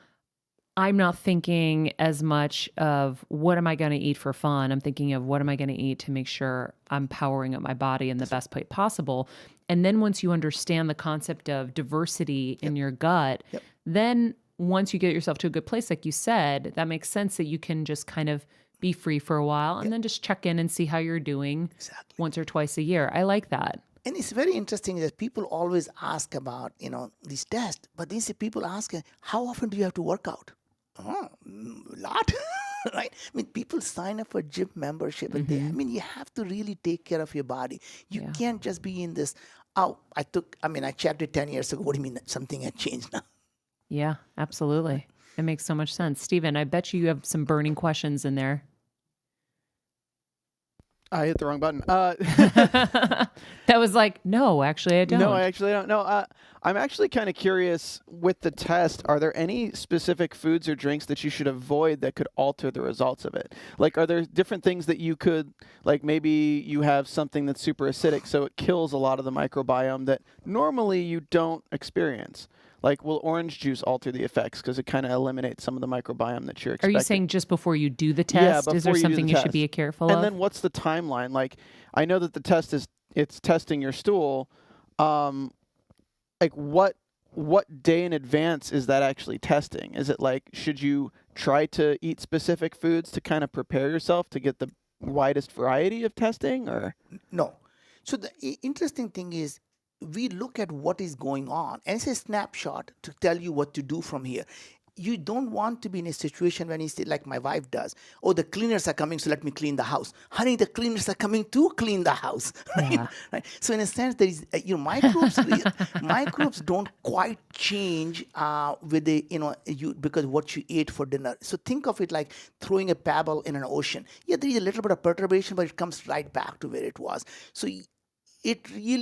S1: I'm not thinking as much of what am I going to eat for fun. I'm thinking of what am I going to eat to make sure I'm powering up my body in the best way possible. And then once you understand the concept of diversity in your gut, then once you get yourself to a good place, like you said, that makes sense that you can just kind of be free for a while and then just check in and see how you're doing once or twice a year. I like that.
S4: And it's very interesting that people always ask about, these tests, but they say people ask, how often do you have to work out? Oh, a lot, right? I mean, people sign up for gym membership, and you have to really take care of your body. You can't just be in this, I checked it 10 years ago. What do you mean that something had changed now?
S1: Yeah, absolutely. It makes so much sense. Steven, I bet you have some burning questions in there.
S3: I hit the wrong button.
S1: That was like, no, actually, I don't.
S3: No, I actually don't. No, I'm actually kind of curious with the test. Are there any specific foods or drinks that you should avoid that could alter the results of it? Like, are there different things that you could, like maybe you have something that's super acidic, so it kills a lot of the microbiome that normally you don't experience? Like, will orange juice alter the effects because it kind of eliminates some of the microbiome that you're
S1: Are
S3: expecting?
S1: you saying just before you do the test?
S3: Yeah,
S1: Is there
S3: before you do
S1: something
S3: the
S1: you should
S3: test.
S1: be careful
S3: And
S1: of?
S3: then what's the timeline? Like, I know that the test it's testing your stool. Like what day in advance is that actually testing? Is it like, should you try to eat specific foods to kind of prepare yourself to get the widest variety of testing, or?
S4: No. So the interesting thing is, we look at what is going on, and it's a snapshot to tell you what to do from here. You don't want to be in a situation when you say, like my wife does, oh, the cleaners are coming, so let me clean the house. Honey, the cleaners are coming to clean the house. Right?
S1: Yeah.
S4: Right? So in a sense, there is, microbes don't quite change with the, because what you ate for dinner. So think of it like throwing a pebble in an ocean. Yeah, there is a little bit of perturbation, but it comes right back to where it was. So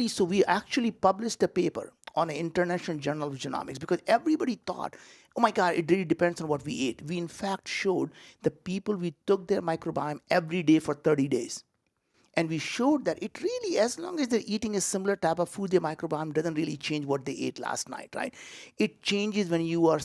S4: so we actually published a paper on an international journal of genomics, because everybody thought, oh my God, it really depends on what we ate. We in fact showed the people, we took their microbiome every day for 30 days. And we showed that it really, as long as they're eating a similar type of food, their microbiome doesn't really change what they ate last night, right? It changes when you're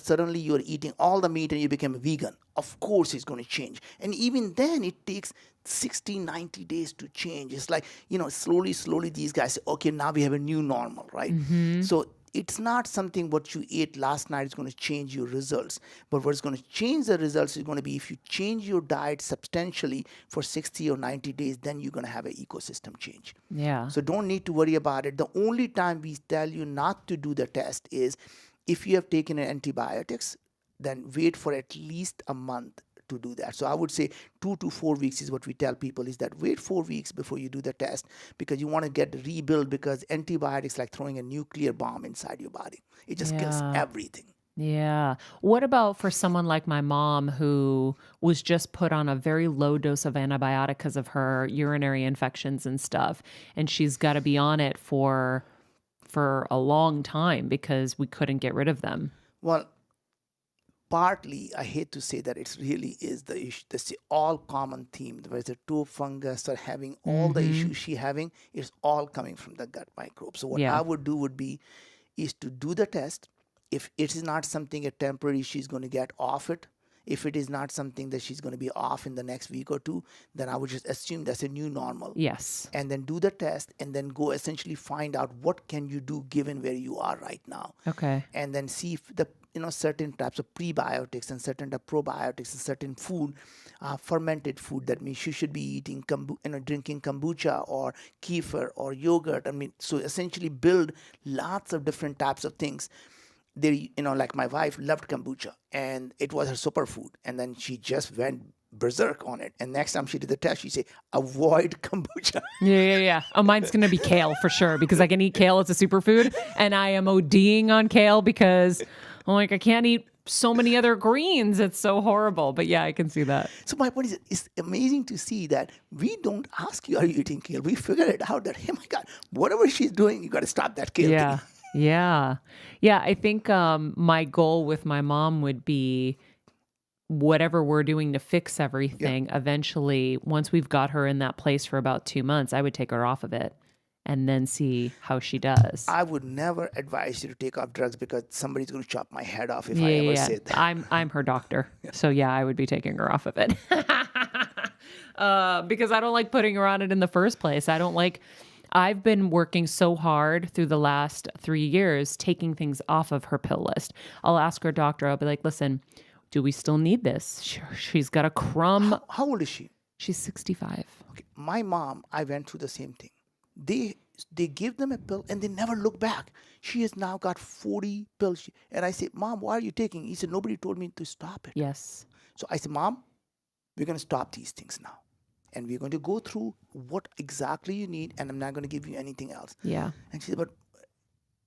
S4: eating all the meat and you become a vegan. Of course it's going to change. And even then it takes 60, 90 days to change. It's like, slowly these guys say, okay, now we have a new normal, right? So it's not something what you ate last night is going to change your results. But what's going to change the results is going to be if you change your diet substantially for 60 or 90 days, then you're going to have an ecosystem change.
S1: Yeah.
S4: So don't need to worry about it. The only time we tell you not to do the test is if you have taken antibiotics, then wait for at least a month to do that. So I would say 2 to 4 weeks is what we tell people, is that wait 4 weeks before you do the test, because you want to get rebuild, because antibiotics like throwing a nuclear bomb inside your body. It just kills everything.
S1: Yeah. What about for someone like my mom who was just put on a very low dose of antibiotic because of her urinary infections and stuff, and she's got to be on it for a long time because we couldn't get rid of them?
S4: Well, partly, I hate to say that it really is the issue. That's the all common theme. Whether toe fungus or having all the issues she having, it's all coming from the gut microbe. So what I would do is to do the test. If it is not something a temporary she's going to get off it, if it is not something that she's going to be off in the next week or two, then I would just assume that's a new normal.
S1: Yes.
S4: And then do the test, and then go essentially find out what can you do given where you are right now.
S1: Okay.
S4: And then see if certain types of prebiotics and certain type of probiotics and certain food, fermented food. That means you should be eating drinking kombucha or kefir or yogurt. I mean, so essentially build lots of different types of things. Like my wife loved kombucha and it was her superfood, and then she just went berserk on it. And next time she did the test, she said, avoid kombucha.
S1: Yeah. Oh, mine's going to be kale for sure because I can eat kale as a superfood, and I am ODing on kale because I'm like, I can't eat so many other greens. It's so horrible. But yeah, I can see that.
S4: So my point is, it's amazing to see that we don't ask you, are you eating kale? We figure it out that, oh my God, whatever she's doing, you got to stop that kale
S1: Yeah.
S4: thing.
S1: Yeah. I think my goal with my mom would be whatever we're doing to fix everything. Eventually, once we've got her in that place for about 2 months, I would take her off of it and then see how she does.
S4: I would never advise you to take off drugs because somebody's going to chop my head off if I ever say that.
S1: I'm her doctor. So yeah, I would be taking her off of it. Because I don't like putting her on it in the first place. I've been working so hard through the last 3 years, taking things off of her pill list. I'll ask her doctor, I'll be like, listen, do we still need this? She's got a crumb.
S4: How old is she?
S1: She's 65.
S4: Okay. My mom, I went through the same thing. They give them a pill and they never look back. She has now got 40 pills. And I said, Mom, why are you taking? He said, nobody told me to stop it.
S1: Yes.
S4: So I said, Mom, we're going to stop these things now. And we're going to go through what exactly you need, and I'm not going to give you anything else.
S1: Yeah.
S4: And she said, but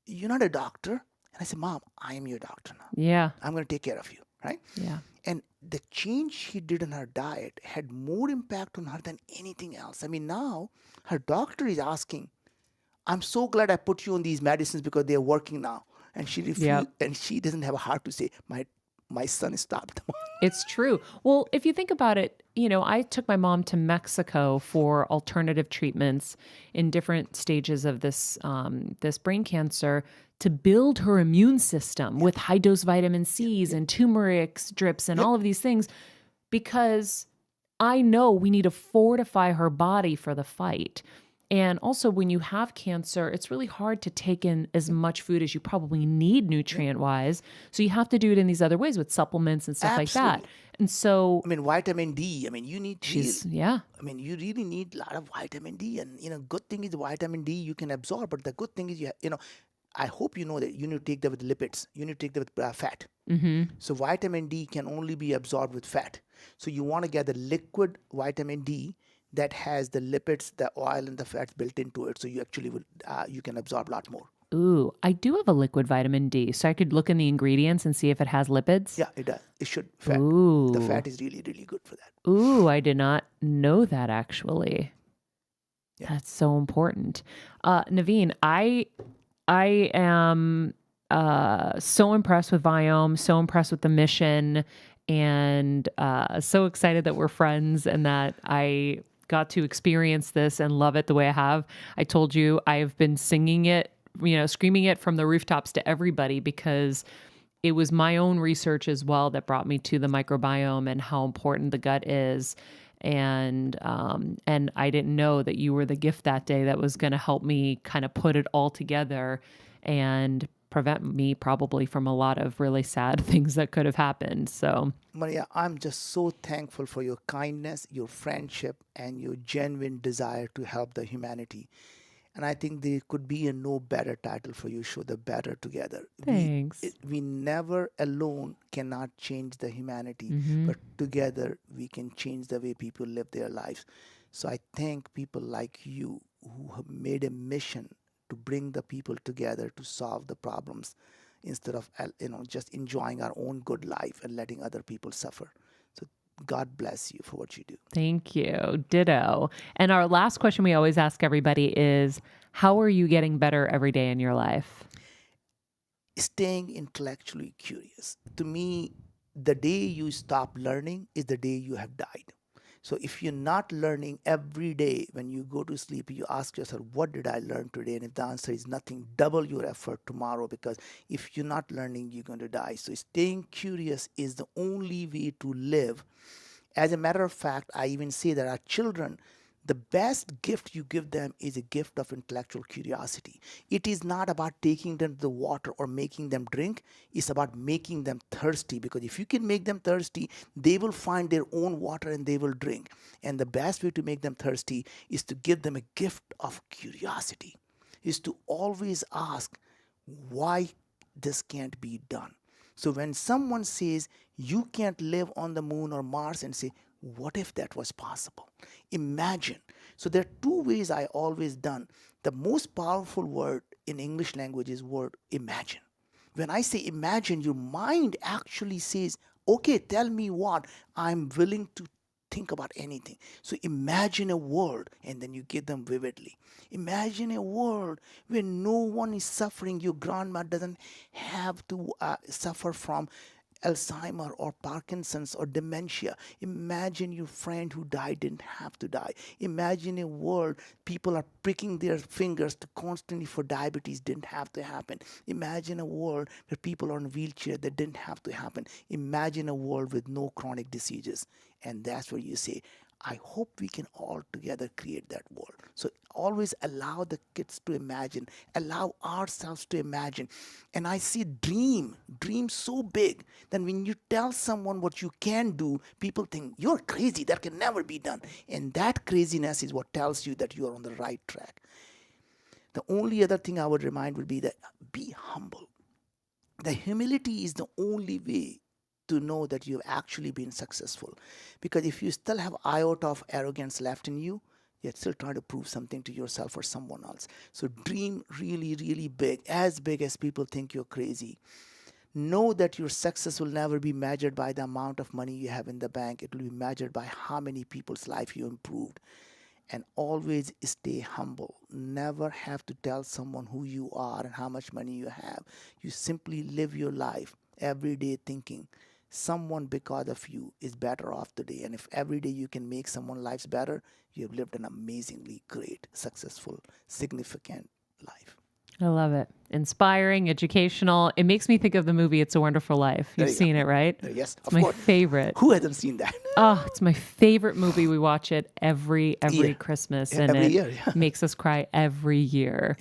S4: you're not a doctor. And I said, Mom, I am your doctor now.
S1: Yeah.
S4: I'm going to take care of you, right?
S1: Yeah.
S4: And the change she did in her diet had more impact on her than anything else. I mean, now her doctor is asking, I'm so glad I put you on these medicines because they're working now. And she refused, and she doesn't have a heart to say, my son stopped them.
S1: It's true. Well, if you think about it, I took my mom to Mexico for alternative treatments in different stages of this brain cancer to build her immune system with high dose vitamin C's and turmeric drips and all of these things, because I know we need to fortify her body for the fight. And also, when you have cancer, it's really hard to take in as much food as you probably need nutrient-wise. So you have to do it in these other ways with supplements and stuff like that. And so,
S4: I mean, vitamin D. I mean, you need.
S1: Yeah.
S4: I mean, you really need a lot of vitamin D, and good thing is vitamin D you can absorb. But the good thing is I hope you know that you need to take that with lipids. You need to take that with fat.
S1: Mm-hmm.
S4: So vitamin D can only be absorbed with fat. So you want to get the liquid vitamin D that has the lipids, the oil, and the fats built into it. So you actually you can absorb a lot more.
S1: Ooh, I do have a liquid vitamin D, so I could look in the ingredients and see if it has lipids.
S4: Yeah, it does. It should. Fat.
S1: Ooh.
S4: The fat is really, really good for that.
S1: Ooh, I did not know that actually.
S4: Yeah.
S1: That's so important. Naveen, I am so impressed with Viome, so impressed with the mission, and so excited that we're friends and that I got to experience this and love it the way I have. I told you I've been singing it, screaming it from the rooftops to everybody because it was my own research as well that brought me to the microbiome and how important the gut is. And I didn't know that you were the gift that day that was going to help me kind of put it all together and prevent me probably from a lot of really sad things that could have happened. So,
S4: Maria, I'm just so thankful for your kindness, your friendship, and your genuine desire to help the humanity. And I think there could be a no better title for your show, The Better Together.
S1: Thanks.
S4: We never alone cannot change the humanity, but together we can change the way people live their lives. So I thank people like you who have made a mission to bring the people together to solve the problems instead of just enjoying our own good life and letting other people suffer. So God bless you for what you do.
S1: Thank you. Ditto. And our last question we always ask everybody is, how are you getting better every day in your life?
S4: Staying intellectually curious. To me, the day you stop learning is the day you have died. So if you're not learning every day, when you go to sleep, you ask yourself, what did I learn today? And if the answer is nothing, double your effort tomorrow, because if you're not learning, you're going to die. So staying curious is the only way to live. As a matter of fact, I even say that our children, The best gift you give them is a gift of intellectual curiosity. It is not about taking them to the water or making them drink. It's about making them thirsty, because if you can make them thirsty, they will find their own water and they will drink. And the best way to make them thirsty is to give them a gift of curiosity, is to always ask why this can't be done. So when someone says you can't live on the moon or Mars, and say, what if that was possible? Imagine. So there are two ways I always done. The most powerful word in English language is word imagine. When I say imagine, your mind actually says, okay, tell me what. I'm willing to think about anything. So imagine a world, and then you give them vividly. Imagine a world where no one is suffering. Your grandma doesn't have to suffer from Alzheimer or Parkinson's or dementia. Imagine your friend who died didn't have to die. Imagine a world people are pricking their fingers to constantly for diabetes didn't have to happen. Imagine a world where people are in wheelchair that didn't have to happen. Imagine a world with no chronic diseases. And that's where you say, I hope we can all together create that world. So always allow the kids to imagine, allow ourselves to imagine. And I see dream so big that when you tell someone what you can do, people think you're crazy, that can never be done. And that craziness is what tells you that you are on the right track. The only other thing I would remind would be that be humble. The humility is the only way to know that you've actually been successful. Because if you still have iota of arrogance left in you, you're still trying to prove something to yourself or someone else. So dream really, really big as people think you're crazy. Know that your success will never be measured by the amount of money you have in the bank. It will be measured by how many people's life you improved. And always stay humble. Never have to tell someone who you are and how much money you have. You simply live your life every day thinking, someone because of you is better off today. And if every day you can make someone's lives better, you have lived an amazingly great, successful, significant life.
S1: I love it. Inspiring, educational. It makes me think of the movie It's a Wonderful Life. You've seen it, right?
S4: Yes,
S1: It's
S4: of
S1: my
S4: course.
S1: favorite.
S4: Who hasn't seen that?
S1: Oh, it's my favorite movie. We watch it every Christmas, and
S4: every
S1: it
S4: year, yeah.
S1: makes us cry every year.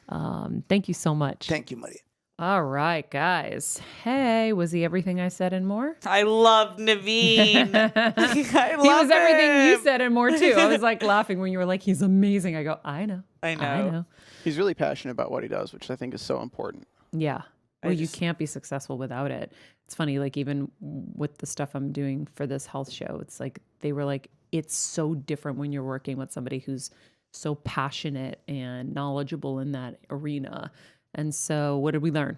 S1: Thank you so much.
S4: Thank you, Maria.
S1: All right, guys. Hey, was he everything I said and more?
S2: I love Naveen. I love
S1: He was everything you
S2: him.
S1: said and more too. I was like laughing when you were like, he's amazing. I go, I know.
S2: I know.
S3: He's really passionate about what he does, which I think is so important.
S1: Yeah. Well, you
S2: just-
S1: can't be successful without it. It's funny, like even with the stuff I'm doing for this health show, it's like they were like, it's so different when you're working with somebody who's so passionate and knowledgeable in that arena. And so what did we learn?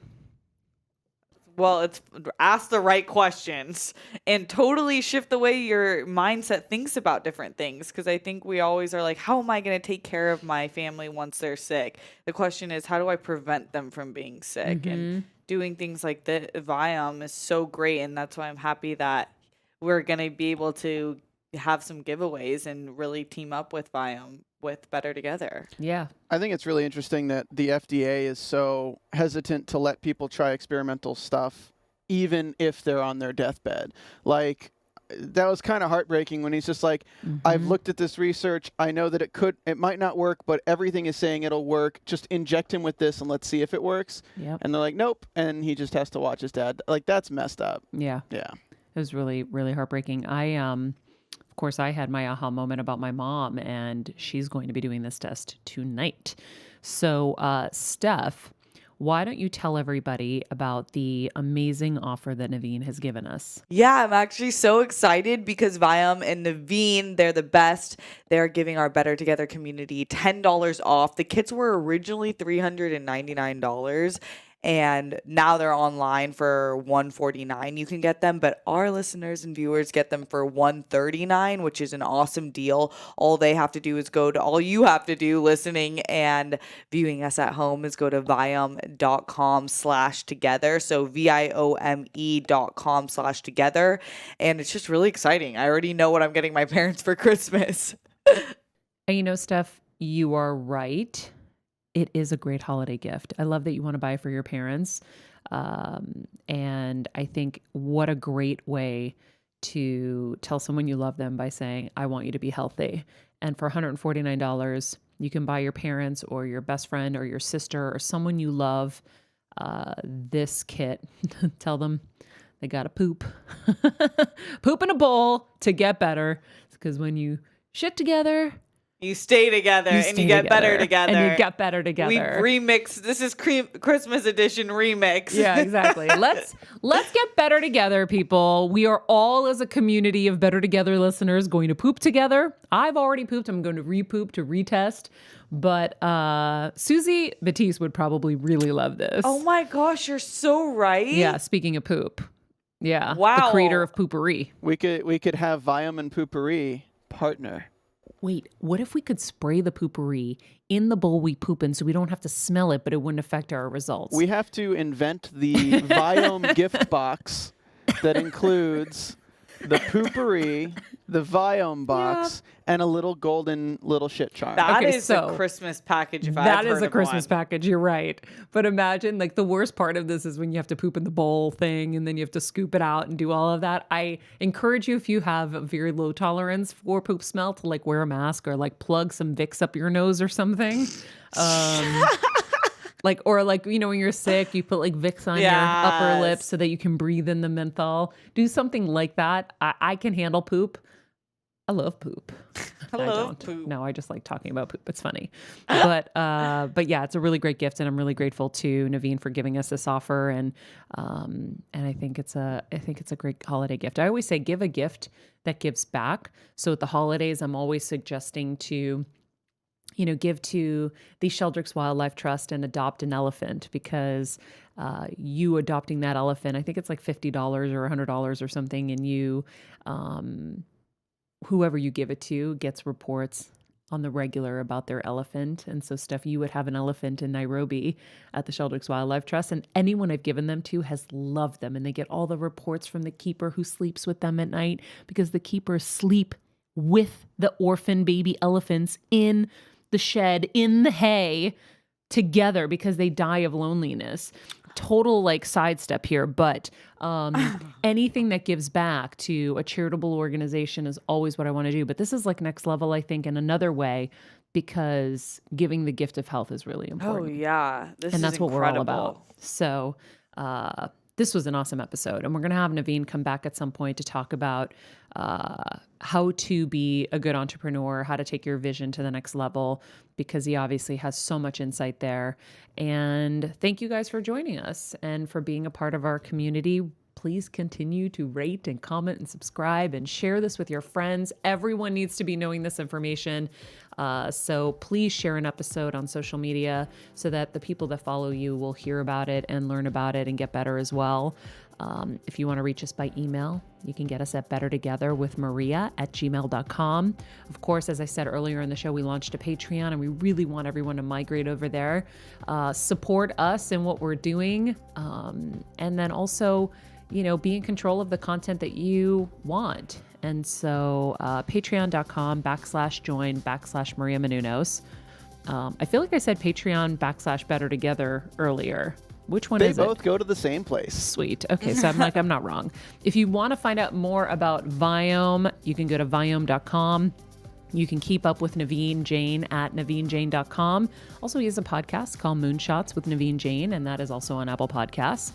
S2: Well, it's ask the right questions and totally shift the way your mindset thinks about different things. Because I think we always are like, how am I going to take care of my family once they're sick? The question is, how do I prevent them from being sick? And doing things like the Viome is so great. And that's why I'm happy that we're going to be able to have some giveaways and really team up with Viome with Better Together.
S1: Yeah.
S3: I think it's really interesting that the FDA is so hesitant to let people try experimental stuff, even if they're on their deathbed. Like, that was kind of heartbreaking when he's just like, I've looked at this research. I know that it might not work, but everything is saying it'll work. Just inject him with this and let's see if it works.
S1: Yep.
S3: And they're like, nope. And he just has to watch his dad. Like, that's messed up.
S1: Yeah.
S3: Yeah.
S1: It was really, really heartbreaking. Of course, I had my aha moment about my mom, and she's going to be doing this test tonight. So, Steph, why don't you tell everybody about the amazing offer that Naveen has given us?
S2: Yeah, I'm actually so excited because Viome and Naveen, they're the best. They're giving our Better Together community $10 off. The kits were originally $399. And now they're online for $149. You can get them, but our listeners and viewers get them for $139, which is an awesome deal. All you have to do listening and viewing us at home is go to viome.com/together. So viome.com/together. And it's just really exciting. I already know what I'm getting my parents for Christmas.
S1: And you know, Steph, you are right. It is a great holiday gift. I love that you want to buy for your parents. And I think what a great way to tell someone you love them by saying, I want you to be healthy. And for $149, you can buy your parents or your best friend or your sister or someone you love this kit. Tell them they got to poop. Poop in a bowl to get better. Because when you shit together,
S2: you stay together and you get better together.
S1: And you get better together.
S2: We remix. This is Christmas edition remix.
S1: Yeah, exactly. Let's get better together, people. We are all, as a community of Better Together listeners, going to poop together. I've already pooped. I'm going to re-poop to retest. But Susie Batiste would probably really love this.
S2: Oh my gosh, you're so right.
S1: Yeah, speaking of poop. Yeah.
S2: Wow.
S1: The creator of Poopery.
S3: We could have Viome and Poopery partner.
S1: Wait, what if we could spray the Poopery in the bowl we poop in so we don't have to smell it, but it wouldn't affect our results?
S3: We have to invent the Viome gift box that includes the Poopery, the Viome box, and a little golden little shit charm.
S2: That
S1: Okay,
S2: is
S1: so
S2: a Christmas package if I've
S1: That
S2: heard
S1: is a
S2: of
S1: Christmas
S2: one.
S1: package. You're right. But imagine, like, the worst part of this is when you have to poop in the bowl thing and then you have to scoop it out and do all of that. I encourage you, if you have a very low tolerance for poop smell, to like wear a mask or like plug some Vicks up your nose or something. Like, or like, you know, when you're sick, you put like Vicks on your upper lip so that you can breathe in the menthol. Do something like that. I can handle poop. I love poop.
S2: I love poop.
S1: No, I just like talking about poop. It's funny. But yeah, it's a really great gift, and I'm really grateful to Naveen for giving us this offer. And I think it's a great holiday gift. I always say give a gift that gives back. So at the holidays, I'm always suggesting to, you know, give to the Sheldrick's Wildlife Trust and adopt an elephant, because you adopting that elephant, I think it's like $50 or $100 or something, and you, whoever you give it to gets reports on the regular about their elephant. And so, Steph, you would have an elephant in Nairobi at the Sheldrick's Wildlife Trust, and anyone I've given them to has loved them, and they get all the reports from the keeper who sleeps with them at night, because the keepers sleep with the orphan baby elephants in the shed, in the hay, together, because they die of loneliness. Total like sidestep here, but anything that gives back to a charitable organization is always what I want to do. But this is like next level, I think, in another way, because giving the gift of health is really important.
S2: Oh yeah,
S1: and that's what we're all about. So this was an awesome episode, and we're going to have Naveen come back at some point to talk about how to be a good entrepreneur, how to take your vision to the next level, because he obviously has so much insight there. And thank you guys for joining us and for being a part of our community. Please continue to rate and comment and subscribe and share this with your friends. Everyone needs to be knowing this information. So please share an episode on social media so that the people that follow you will hear about it and learn about it and get better as well. If you want to reach us by email, you can get us at bettertogetherwithmaria@gmail.com. Of course, as I said earlier in the show, we launched a Patreon, and we really want everyone to migrate over there. Support us in what we're doing. And then also, you know, be in control of the content that you want. And so patreon.com/join/Maria Menounos. I feel like I said Patreon/Better Together earlier. Which one is it?
S3: They both go to the same place.
S1: Sweet. Okay, so I'm not wrong. If you want to find out more about Viome, you can go to viome.com. You can keep up with Naveen Jain at naveenjain.com. Also, he has a podcast called Moonshots with Naveen Jain, and that is also on Apple Podcasts.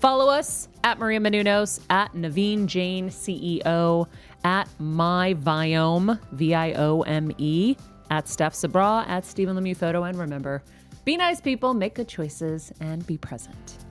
S1: Follow us at Maria Menounos, at Naveen Jain CEO, at myviome, Viome, at Steph Sabra, at Stephen Lemieux Photo. And remember, be nice, people, make good choices, and be present.